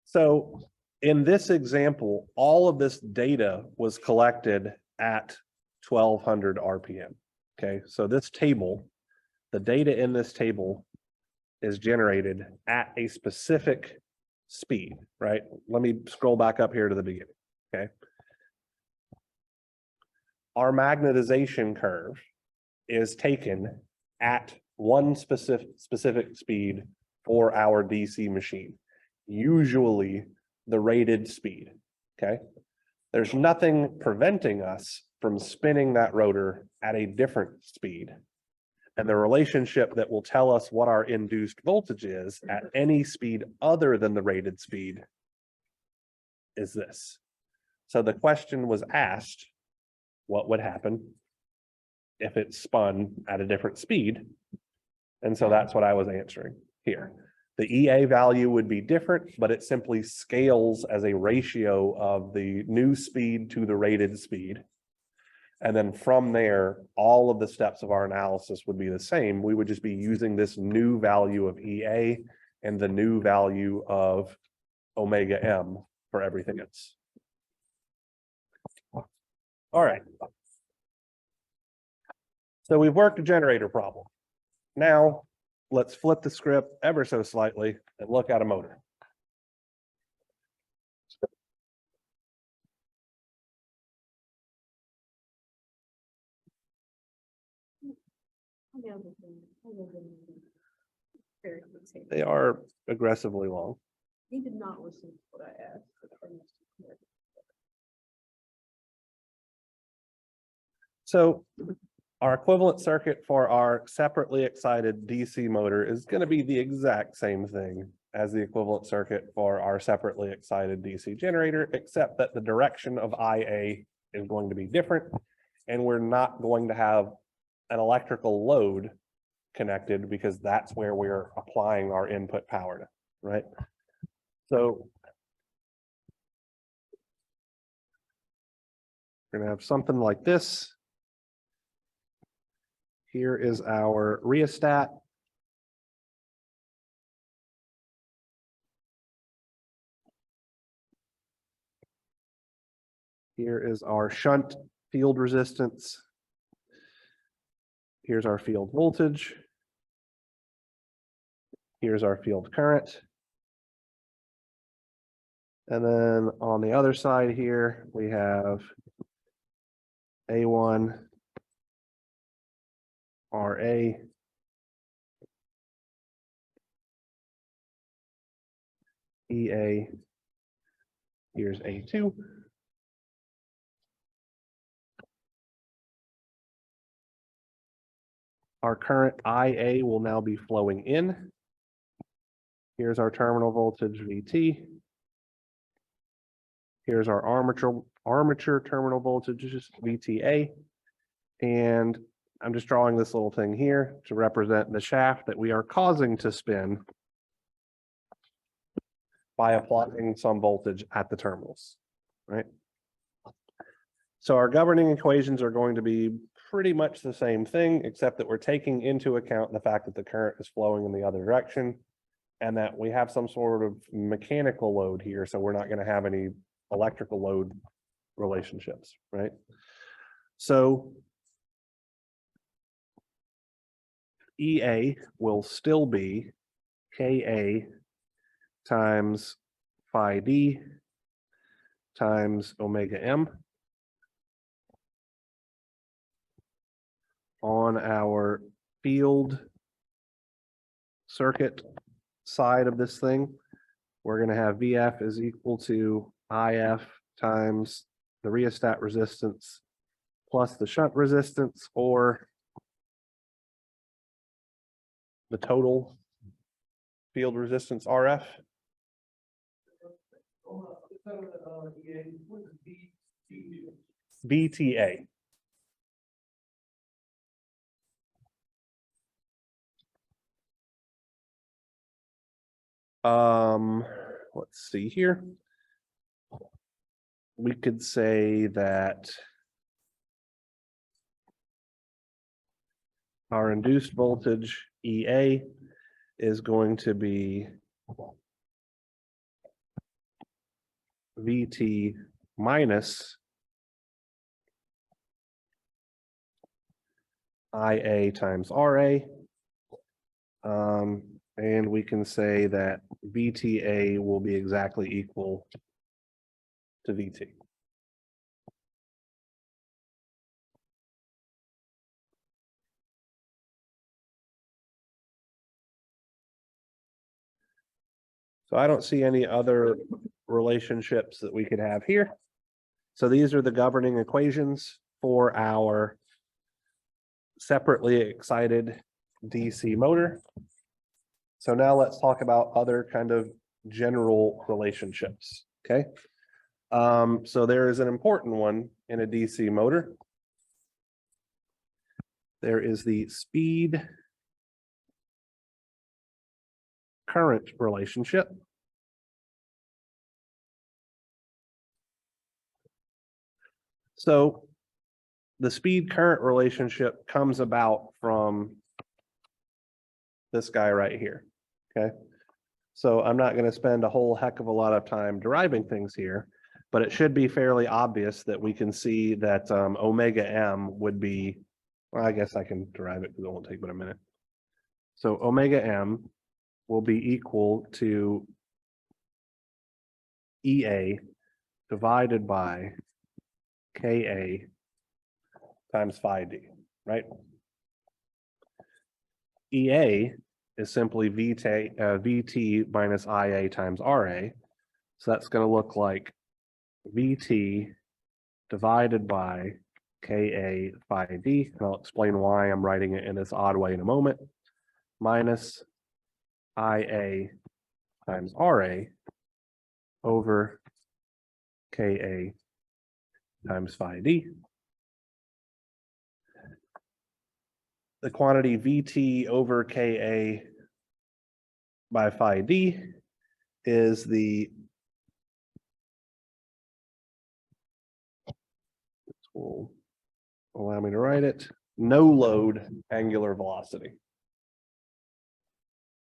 So in this example, all of this data was collected at 1200 RPM. Okay, so this table, the data in this table is generated at a specific speed, right? Let me scroll back up here to the beginning, okay? Our magnetization curve is taken at one specific speed for our DC machine, usually the rated speed, okay? There's nothing preventing us from spinning that rotor at a different speed. And the relationship that will tell us what our induced voltage is at any speed other than the rated speed is this. So the question was asked, what would happen if it spun at a different speed? And so that's what I was answering here. The EA value would be different, but it simply scales as a ratio of the new speed to the rated speed. And then from there, all of the steps of our analysis would be the same. We would just be using this new value of EA and the new value of omega M for everything else. All right. So we've worked a generator problem. Now let's flip the script ever so slightly and look at a motor. They are aggressively long. He did not listen to what I asked. So our equivalent circuit for our separately excited DC motor is going to be the exact same thing as the equivalent circuit for our separately excited DC generator, except that the direction of IA is going to be different, and we're not going to have an electrical load connected because that's where we're applying our input power to, right? So we're going to have something like this. Here is our rheostat. Here is our shunt field resistance. Here's our field voltage. Here's our field current. And then on the other side here, we have A1, RA, EA, here's A2. Our current IA will now be flowing in. Here's our terminal voltage VT. Here's our armature terminal voltage VTA. And I'm just drawing this little thing here to represent the shaft that we are causing to spin by applying some voltage at the terminals, right? So our governing equations are going to be pretty much the same thing, except that we're taking into account the fact that the current is flowing in the other direction and that we have some sort of mechanical load here. So we're not going to have any electrical load relationships, right? So EA will still be KA times phi D times omega M on our field circuit side of this thing. We're going to have VF is equal to IF times the rheostat resistance plus the shunt resistance, or the total field resistance RF. VTA. Let's see here. We could say that our induced voltage EA is going to be VT minus IA times RA. And we can say that VTA will be exactly equal to VT. So I don't see any other relationships that we could have here. So these are the governing equations for our separately excited DC motor. So now let's talk about other kind of general relationships, okay? So there is an important one in a DC motor. There is the speed current relationship. So the speed current relationship comes about from this guy right here, okay? So I'm not going to spend a whole heck of a lot of time deriving things here, but it should be fairly obvious that we can see that omega m would be, well, I guess I can derive it because it won't take but a minute. So omega m will be equal to EA divided by KA times phi d, right? EA is simply VT minus IA times RA. So that's going to look like VT divided by KA phi d, and I'll explain why I'm writing it in this odd way in a moment, minus IA times RA over KA times phi d. The quantity VT over KA by phi d is the will allow me to write it, no load angular velocity.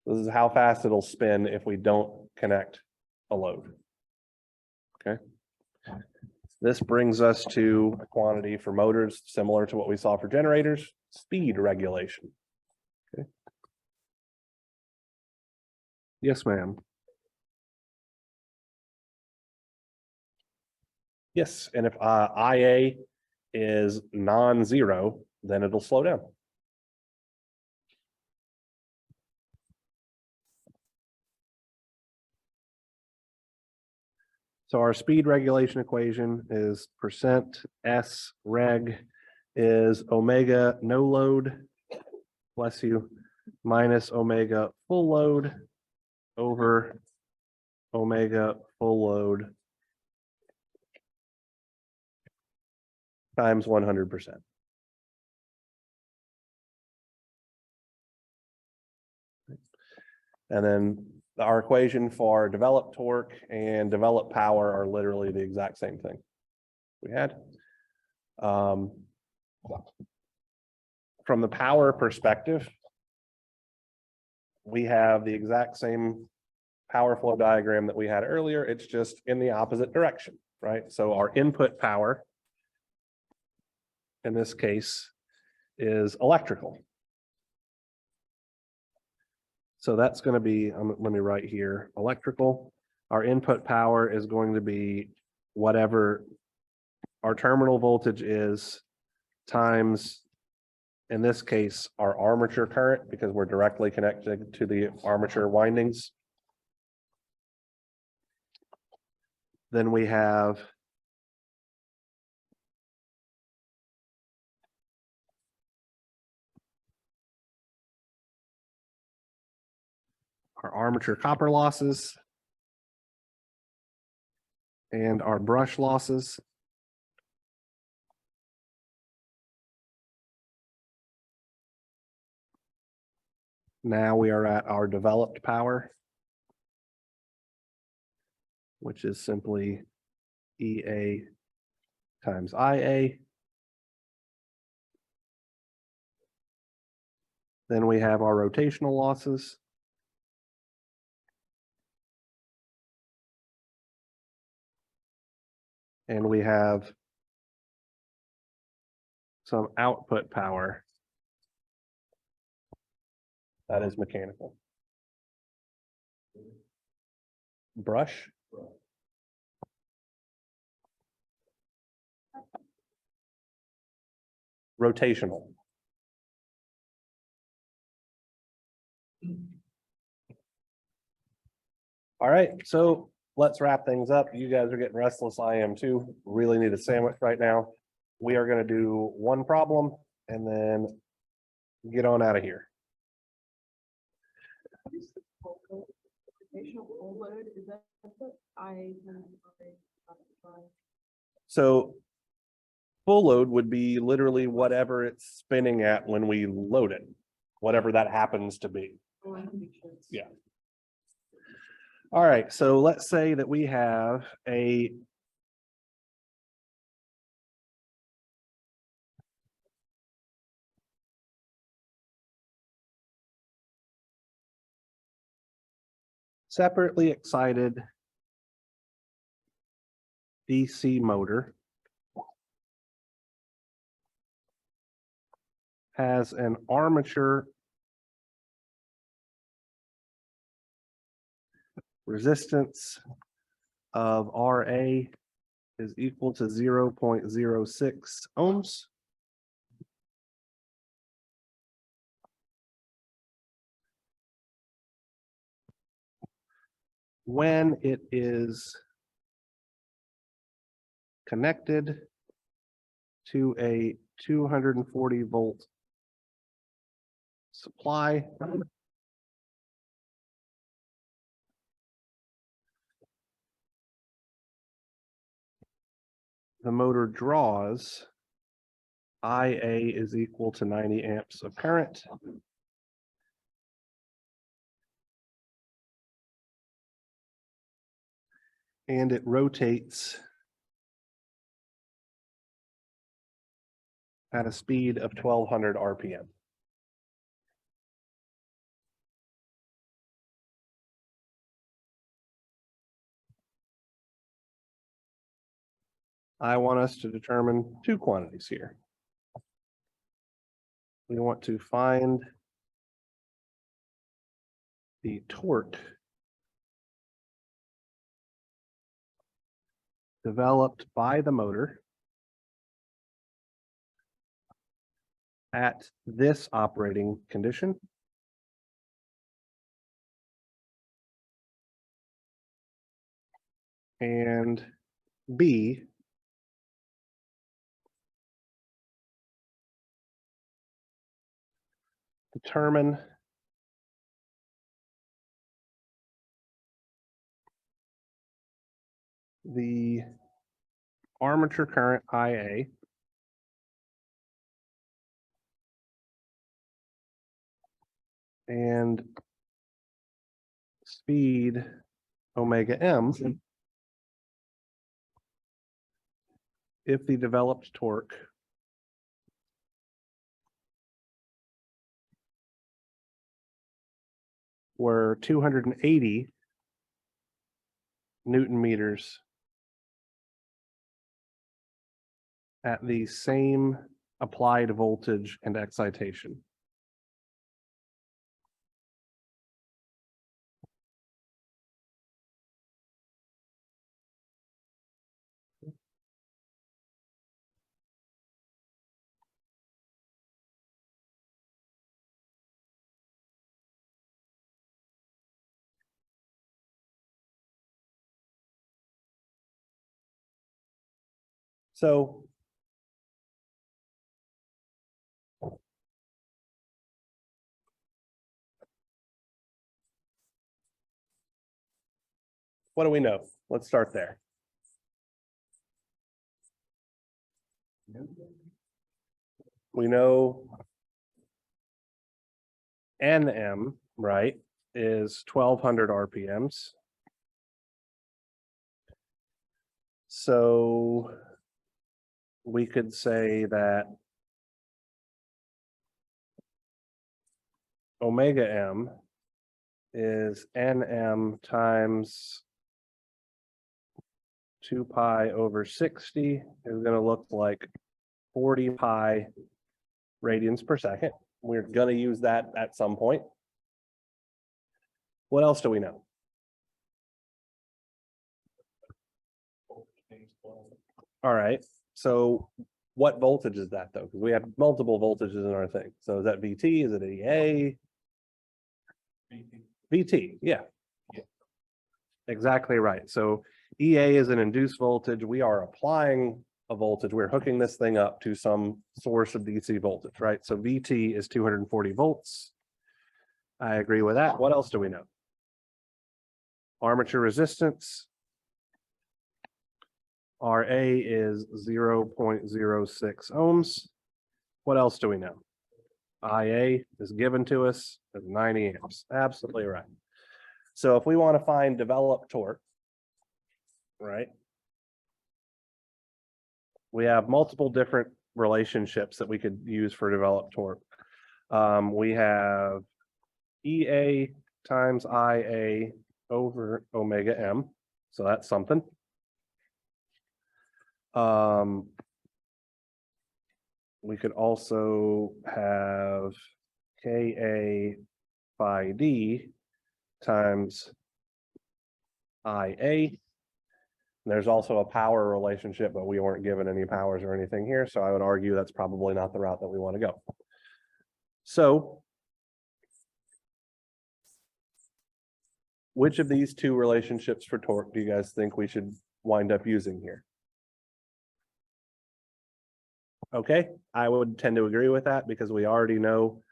This is how fast it'll spin if we don't connect a load. Okay. This brings us to a quantity for motors similar to what we saw for generators, speed regulation. Okay. Yes, ma'am. Yes, and if IA is non-zero, then it'll slow down. So our speed regulation equation is percent S reg is omega no load, bless you, minus omega full load over omega full load times 100%. And then our equation for developed torque and developed power are literally the exact same thing we had. From the power perspective, we have the exact same power flow diagram that we had earlier. It's just in the opposite direction, right? So our input power in this case is electrical. So that's going to be, let me write here, electrical. Our input power is going to be whatever our terminal voltage is times, in this case, our armature current, because we're directly connected to the armature windings. Then we have our armature copper losses and our brush losses. Now we are at our developed power, which is simply EA times IA. Then we have our rotational losses. And we have some output power that is mechanical. Brush. Rotational. All right, so let's wrap things up. You guys are getting restless. I am too. Really need a sandwich right now. We are gonna do one problem and then get on out of here. What is the rotational full load? Is that what I kind of already tried? So full load would be literally whatever it's spinning at when we load it, whatever that happens to be. Oh, I can make sure it's- Yeah. All right, so let's say that we have a separately excited DC motor has an armature resistance of RA is equal to 0.06 ohms. When it is connected to a 240 volt supply, the motor draws IA is equal to 90 amps of current. And it rotates at a speed of 1200 RPM. I want us to determine two quantities here. We want to find the torque developed by the motor at this operating condition. And B, determine the armature current IA and speed omega m if the developed torque were 280 Newton meters at the same applied voltage and excitation. So what do we know? Let's start there. We know NM, right, is 1200 RPMs. So we could say that omega m is NM times 2 pi over 60 is going to look like 40 pi radians per second. We're going to use that at some point. What else do we know? All right, so what voltage is that though? Because we have multiple voltages in our thing. So is that VT? Is it EA? VT, yeah. Exactly right. So EA is an induced voltage. We are applying a voltage. We're hooking this thing up to some source of DC voltage, right? So VT is 240 volts. I agree with that. What else do we know? Armature resistance. RA is 0.06 ohms. What else do we know? IA is given to us as 90 amps. Absolutely right. So if we want to find developed torque, right? We have multiple different relationships that we could use for developed torque. We have EA times IA over omega M. So that's something. We could also have KA phi D times IA. There's also a power relationship, but we weren't given any powers or anything here. So I would argue that's probably not the route that we want to go. So which of these two relationships for torque do you guys think we should wind up using here? Okay, I would tend to agree with that because we already know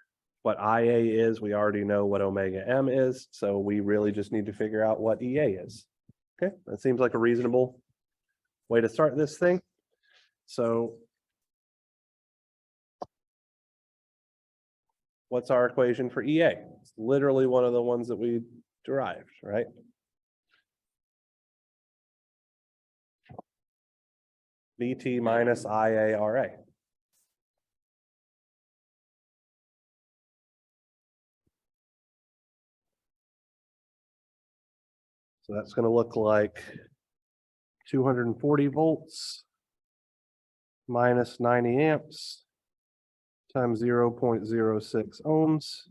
what IA is. We already know what omega M is. So we really just need to figure out what EA is. Okay, that seems like a reasonable way to start this thing. So what's our equation for EA? It's literally one of the ones that we derived, right? VT minus IARA. So that's going to look like 240 volts minus 90 amps times 0.06 ohms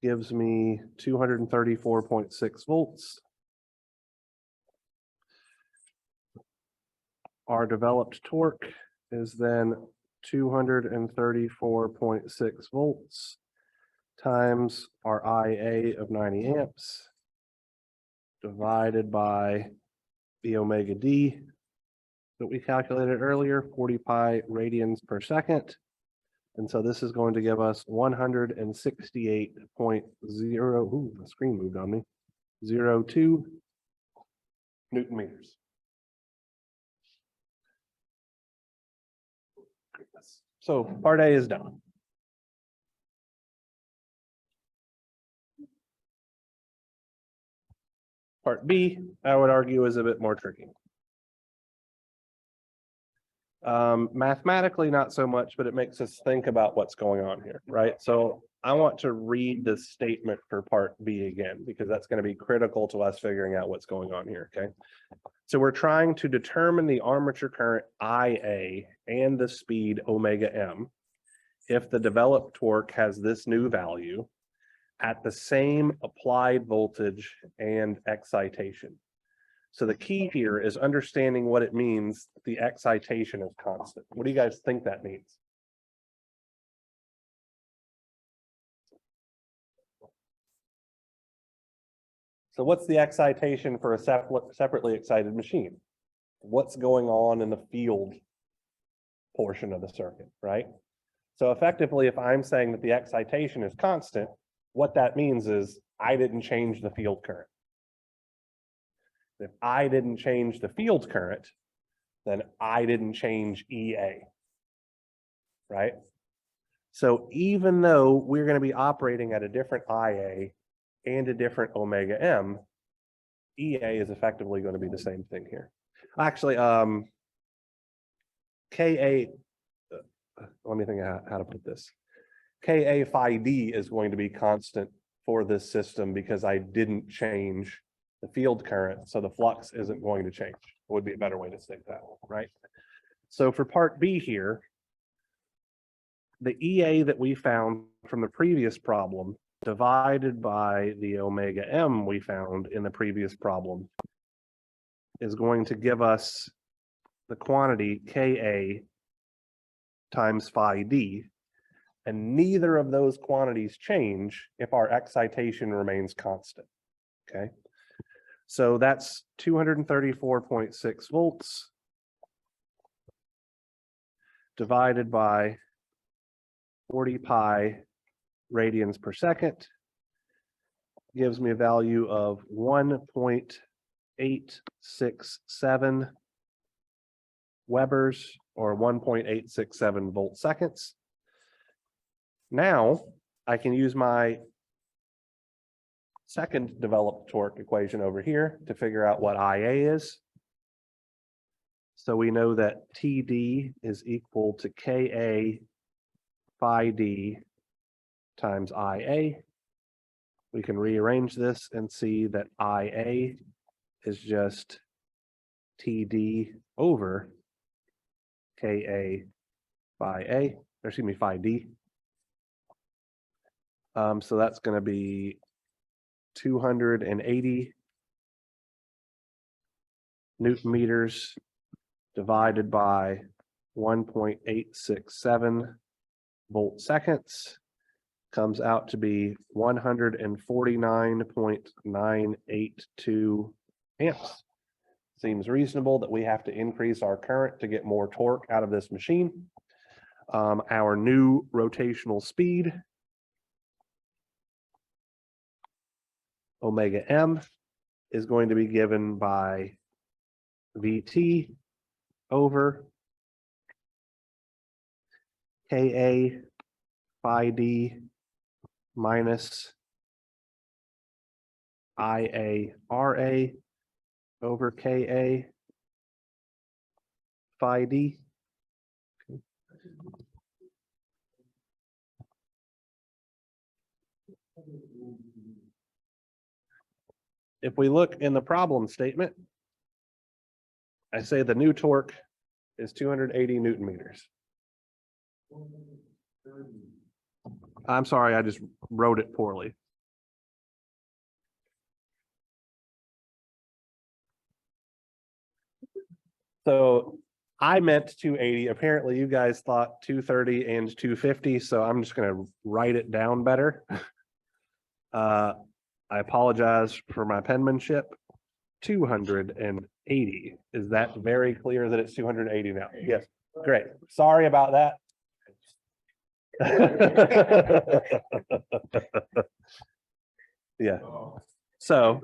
gives me 234.6 volts. Our developed torque is then 234.6 volts times our IA of 90 amps divided by the omega D that we calculated earlier, 40 pi radians per second. And so this is going to give us 168.0, ooh, the screen moved on me, 02 Newton meters. So part A is done. Part B, I would argue, is a bit more tricky. Mathematically, not so much, but it makes us think about what's going on here, right? So I want to read the statement for part B again, because that's going to be critical to us figuring out what's going on here, okay? So we're trying to determine the armature current IA and the speed omega M if the developed torque has this new value at the same applied voltage and excitation. So the key here is understanding what it means the excitation is constant. What do you guys think that means? So what's the excitation for a separately excited machine? What's going on in the field portion of the circuit, right? So effectively, if I'm saying that the excitation is constant, what that means is I didn't change the field current. If I didn't change the field current, then I didn't change EA, right? So even though we're going to be operating at a different IA and a different omega M, EA is effectively going to be the same thing here. Actually, KA, let me think how to put this. KA phi D is going to be constant for this system because I didn't change the field current, so the flux isn't going to change. Would be a better way to state that, right? So for part B here, the EA that we found from the previous problem divided by the omega M we found in the previous problem is going to give us the quantity Ka times phi D, and neither of those quantities change if our excitation remains constant, okay? So that's 234.6 volts divided by 40 pi radians per second gives me a value of 1.867 Webers or 1.867 volt seconds. Now I can use my second developed torque equation over here to figure out what IA is. So we know that TD is equal to KA phi D times IA. We can rearrange this and see that IA is just TD over KA phi A, or excuse me, phi D. So that's going to be 280 Newton meters divided by 1.867 volt seconds comes out to be 149.982 amps. Seems reasonable that we have to increase our current to get more torque out of this machine. Our new rotational speed, omega m, is going to be given by VT over KA phi D minus IA RA over KA phi D. If we look in the problem statement, I say the new torque is 280 Newton meters. I'm sorry, I just wrote it poorly. So I meant 280. Apparently you guys thought 230 and 250. So I'm just going to write it down better. I apologize for my penmanship. 280. Is that very clear that it's 280 now? Yes. Great. Sorry about that. Yeah. So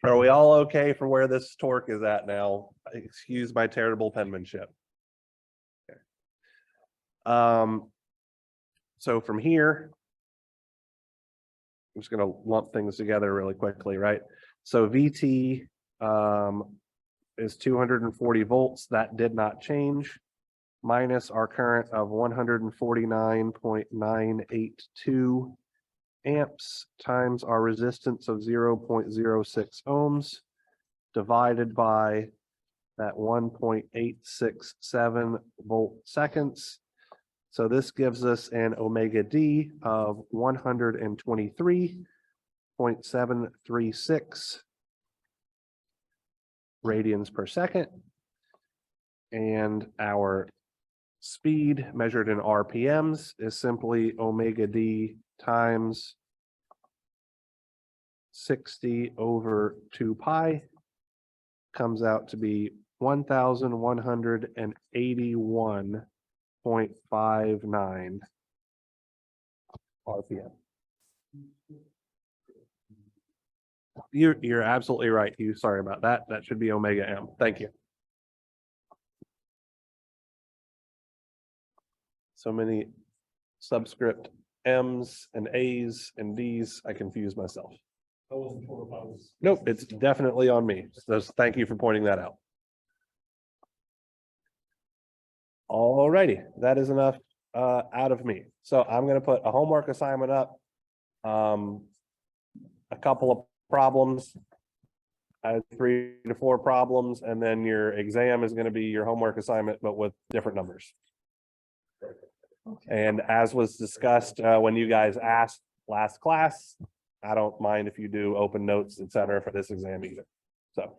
are we all okay for where this torque is at now? Excuse my terrible penmanship. Okay. So from here, I'm just going to lump things together really quickly, right? So VT is 240 volts. That did not change. Minus our current of 149.982 amps times our resistance of 0.06 ohms divided by that 1.867 volt seconds. So this gives us an omega D of 123.736 radians per second. And our speed measured in RPMs is simply omega D times 60 over 2 pi, comes out to be 1,181.59 RPM. You're absolutely right, Hugh. Sorry about that. That should be omega M. Thank you. So many subscript M's and A's and D's, I confuse myself. I wasn't sure if I was. Nope, it's definitely on me. So thank you for pointing that out. All righty, that is enough out of me. So I'm going to put a homework assignment up, a couple of problems, 3 to 4 problems, and then your exam is going to be your homework assignment, but with different numbers. And as was discussed when you guys asked last class, I don't mind if you do open notes, etc., for this exam either. So